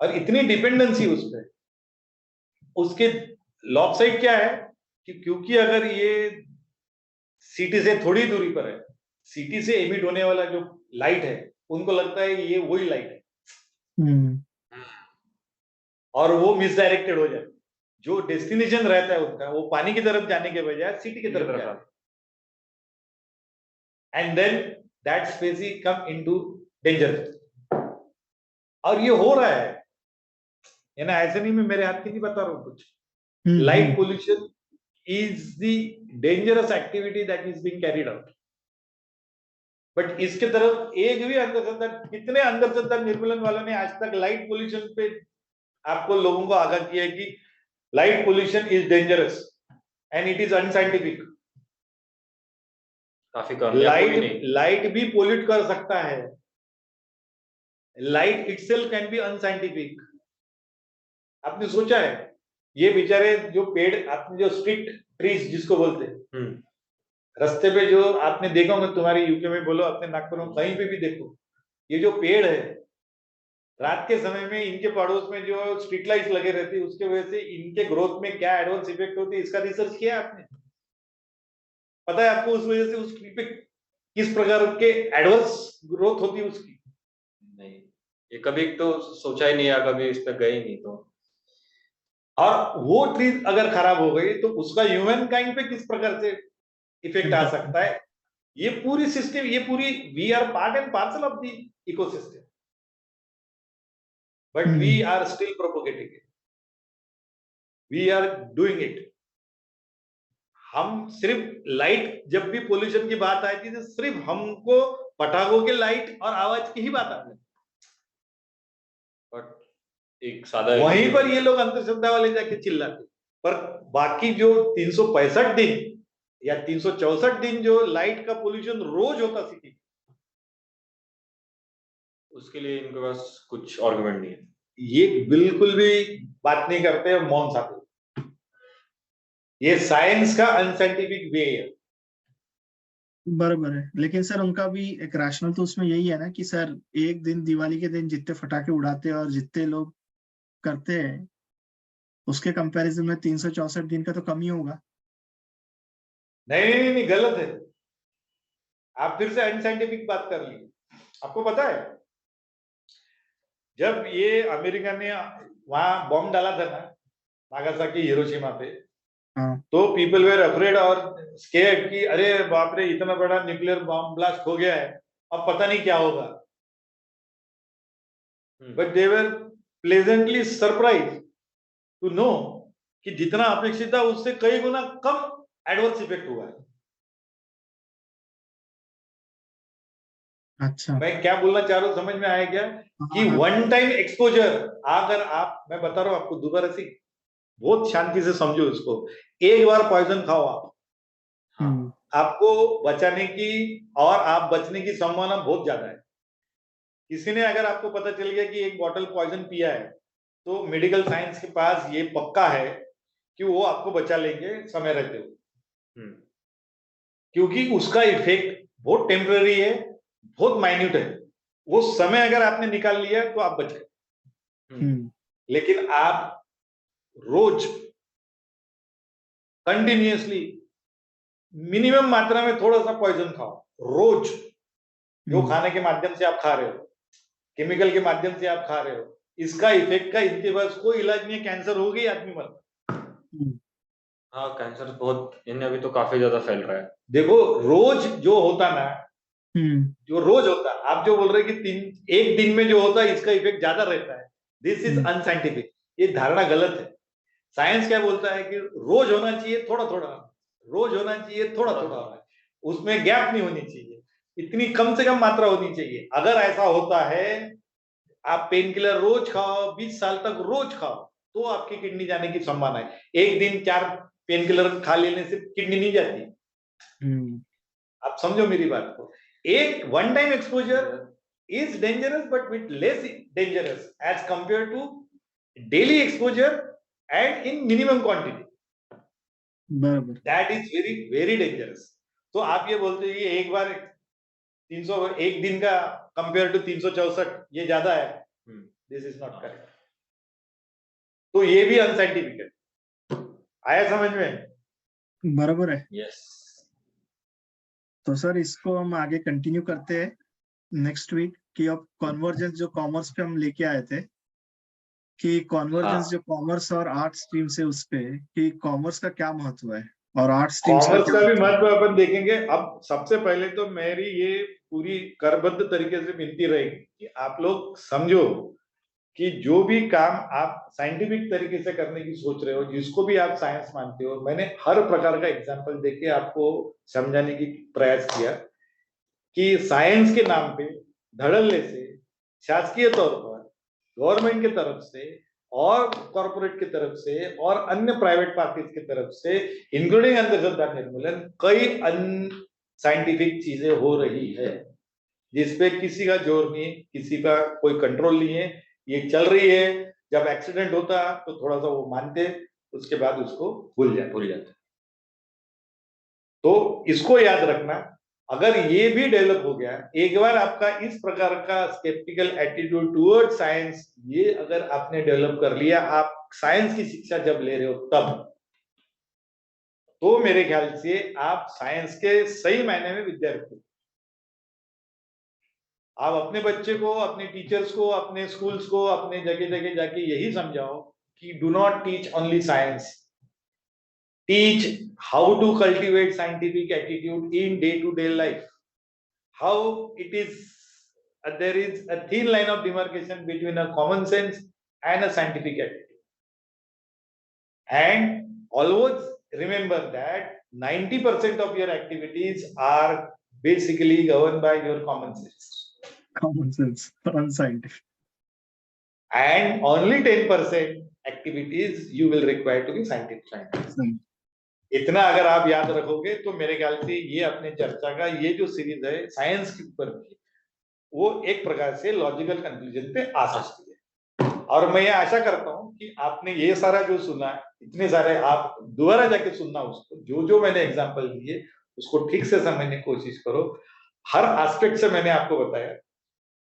और इतनी डिपेंडेंसी उस पर। उसके लॉब साइड क्या है कि क्योंकि अगर ये सिटी से थोड़ी दूरी पर है, सिटी से एमिट होने वाला जो लाइट है, उनको लगता है ये वही लाइट है, और वो मिसडायरेक्टेड हो जाए। जो डेस्टिनेशन रहता है उनका, वो पानी की तरफ जाने के बजाय सिटी की तरफ जाता है। And then that species come into danger. और ये हो रहा है, ना, ऐसे नहीं, मैं मेरे हाथ की नहीं बता रहा हूं कुछ। Light pollution is the dangerous activity that is being carried out. But इसके तरफ एक भी अंधश्रद्धा, कितने अंधश्रद्धा निर्मूलन वालों ने आज तक लाइट पोल्यूशन पे आपको लोगों को आगाह किया है कि light pollution is dangerous and it is unscientific. काफी कम। लाइट भी पोल्यूट कर सकता है। Light itself can be unscientific. आपने सोचा है, ये बेचारे जो पेड़, आपने जो स्ट्रीट ट्रीज जिसको बोलते हैं, रास्ते पे जो आपने देखा होगा, तुम्हारे यूके में बोलो, अपने नागपुर में कहीं पे भी देखो, ये जो पेड़ है, रात के समय में इनके पड़ोस में जो स्ट्रीट लाइट्स लगे रहती है, उसके वजह से इनके ग्रोथ में क्या एडवांस इफेक्ट होती है, इसका रिसर्च किया आपने? पता है आपको उस वजह से उस ट्री पे किस प्रकार के एडवांस ग्रोथ होती है उसकी? नहीं, ये कभी तो सोचा ही नहीं, या कभी इस पर गए ही नहीं। तो और वो ट्री अगर खराब हो गई तो उसका ह्यूमन काइंड पे किस प्रकार से इफेक्ट आ सकता है? ये पूरी सिस्टम, ये पूरी, we are part and parcel of the ecosystem, but we are still propagating it, we are doing it. हम सिर्फ लाइट, जब भी पोल्यूशन की बात आई थी, तो सिर्फ हमको पटाखों के लाइट और आवाज की ही बात आती है। बट एक सादा, वहीं पर ये लोग अंधश्रद्धा वाले जाके चिल्लाते, पर बाकी जो 365 दिन या 364 दिन जो लाइट का पोल्यूशन रोज होता सिटी, उसके लिए इनके पास कुछ आर्गुमेंट नहीं है। ये बिल्कुल भी बात नहीं करते, मौन साथे। ये साइंस का अनसाइंटिफिक वे है। बराबर है, लेकिन सर उनका भी एक रैशनल तो उसमें यही है ना कि सर एक दिन दिवाली के दिन जितने फटाके उड़ाते हैं और जितने लोग करते हैं उसके कंपैरिजन में 364 दिन का तो कम ही होगा। नहीं, गलत है। आप फिर से अनसाइंटिफिक बात कर ली। आपको पता है जब ये अमेरिका ने वहां बॉम्ब डाला था ना नागासाकी हिरोशिमा पे, हाँ तो पीपल वेर अफ्रेड और स्केर्ड कि अरे बाप रे इतना बड़ा न्यूक्लियर बॉम्ब ब्लास्ट हो गया है, अब पता नहीं क्या होगा। But they were pleasantly surprise to know कि जितना अपेक्षित था उससे कई गुना कम एडवर्स इफेक्ट हुआ है। अच्छा। मैं क्या बोलना चाह रहा हूं समझ में आया क्या? कि हाँ, वन टाइम एक्सपोजर, अगर आप, मैं बता रहा हूं आपको दोबारा से, बहुत शांति से समझो इसको। एक बार पॉइजन खाओ आप, आपको बचाने की और आप बचने की संभावना बहुत ज्यादा है। किसी ने अगर आपको पता चल गया कि एक बॉटल पॉइजन पिया है, तो मेडिकल साइंस के पास ये पक्का है कि वो आपको बचा लेंगे समय रहते हुए, क्योंकि उसका इफेक्ट बहुत टेम्पररी है, बहुत माइन्यूट है। वो समय अगर आपने निकाल लिया तो आप बच गए। लेकिन आप रोज कंटिन्यूअसली मिनिमम मात्रा में थोड़ा सा पॉइजन खाओ रोज, जो खाने के माध्यम से आप खा रहे हो, केमिकल के माध्यम से आप खा रहे हो, इसका इफेक्ट का इनके पास कोई इलाज नहीं है। कैंसर हो गई आदमी मर। हाँ, कैंसर बहुत इन अभी तो काफी ज्यादा फैल रहा है। देखो रोज जो होता ना, जो रोज होता, आप जो बोल रहे हैं कि एक दिन में जो होता है इसका इफेक्ट ज्यादा रहता है, दिस इज अनसाइंटिफिक। ये धारणा गलत है। साइंस क्या बोलता है कि रोज होना चाहिए थोड़ा थोड़ा, रोज होना चाहिए थोड़ा थोड़ा, उसमें गैप नहीं होनी चाहिए, इतनी कम से कम मात्रा होनी चाहिए। अगर ऐसा होता है, आप पेन किलर रोज खाओ, 20 साल तक रोज खाओ, तो आपकी किडनी जाने की संभावना है। एक दिन 4 पेन किलर खा लेने से किडनी नहीं जाती। आप समझो मेरी बात को। एक one time exposure is dangerous but with less dangerous as compare to daily exposure and in minimum quantity. That is very very dangerous. तो आप ये बोलते हैं ये एक बार 300 एक दिन का कंपेयर टू 364 ये ज्यादा है, दिस इज नॉट करेक्ट। तो ये भी अनसाइंटिफिक है। आया समझ में? बराबर है। यस। तो सर इसको हम आगे कंटिन्यू करते हैं नेक्स्ट वीक कि अब कॉन्वर्जेंस जो कॉमर्स पे हम लेके आए थे, कि कॉन्वर्जेंस जो कॉमर्स और आर्ट स्ट्रीम से उस पे कि कॉमर्स का क्या महत्व है और आर्ट स्ट्रीम्स कॉमर्स का भी महत्व अपन देखेंगे। अब सबसे पहले तो मेरी ये पूरी करबद्ध तरीके से विनती रहेगी कि आप लोग समझो कि जो भी काम आप साइंटिफिक तरीके से करने की सोच रहे हो, जिसको भी आप साइंस मानते हो, मैंने हर प्रकार का एग्जाम्पल देके आपको समझाने की प्रयास किया कि साइंस के नाम पे धड़ल्ले से शासकीय तौर पर गवर्नमेंट की तरफ से और कॉर्पोरेट की तरफ से और अन्य प्राइवेट पार्टीज की तरफ से इंक्लूडिंग अंधश्रद्धा निर्मूलन, कई अनसाइंटिफिक चीजें हो रही है जिसपे किसी का जोर नहीं, किसी का कोई कंट्रोल नहीं है। ये चल रही है। जब एक्सीडेंट होता तो थोड़ा सा वो मानते, उसके बाद उसको भूल जाते। तो इसको याद रखना। अगर ये भी डेवलप हो गया, एक बार आपका इस प्रकार का स्केप्टिकल एटीट्यूड टुवर्ड साइंस ये अगर आपने डेवलप कर लिया, आप साइंस की शिक्षा जब ले रहे हो तब, तो मेरे ख्याल से आप साइंस के सही मायने में विद्यार्थी। आप अपने बच्चे को, अपने टीचर्स को, अपने स्कूल्स को, अपने जगह जगह जाके यही समझाओ कि do not teach only science, teach how to cultivate scientific attitude in day-to-day life. How it is, there is a thin line of demarcation between a common sense and a scientific attitude. And always remember that 90% of your activities are basically governed by your common sense. Common sense, unscientific. And only 10% activities you will require to be scientific. इतना अगर आप याद रखोगे तो मेरे ख्याल से ये अपने चर्चा का ये जो सीरीज है साइंस के ऊपर की, वो एक प्रकार से लॉजिकल कंक्लूजन पे आ सकती है। और मैं ये आशा करता हूँ कि आपने ये सारा जो सुना, इतने सारे आप दोबारा जाके सुनना उसको, जो जो मैंने एग्जांपल दिए उसको ठीक से समझने की कोशिश करो। हर एस्पेक्ट से मैंने आपको बताया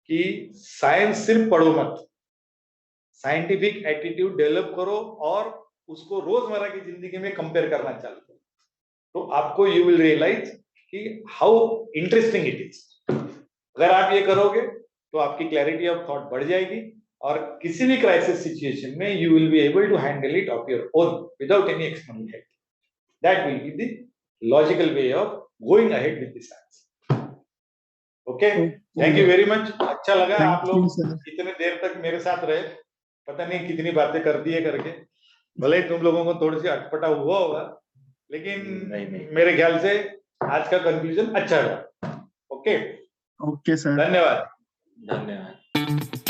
कि साइंस सिर्फ पढ़ो मत, साइंटिफिक एटीट्यूड डेवलप करो और उसको रोजमर्रा की जिंदगी में कंपेयर करना चालू करो, तो आपको यू विल रियलाइज कि हाउ इंटरेस्टिंग इट इज। अगर आप ये करोगे तो आपकी क्लैरिटी ऑफ थॉट बढ़ जाएगी और किसी भी क्राइसिस सिचुएशन में you will be able to handle it of your own without any external help. That will be the logical way of going ahead with the science. Okay, thank you very much. अच्छा लगा आप लोग इतने देर तक मेरे साथ रहे, पता नहीं कितनी बातें कर दिए करके, भले ही तुम लोगों को थोड़ी सी अटपटा हुआ होगा, लेकिन नहीं। मेरे ख्याल से आज का कंक्लूजन अच्छा रहा। ओके ओके सर, धन्यवाद। धन्यवाद।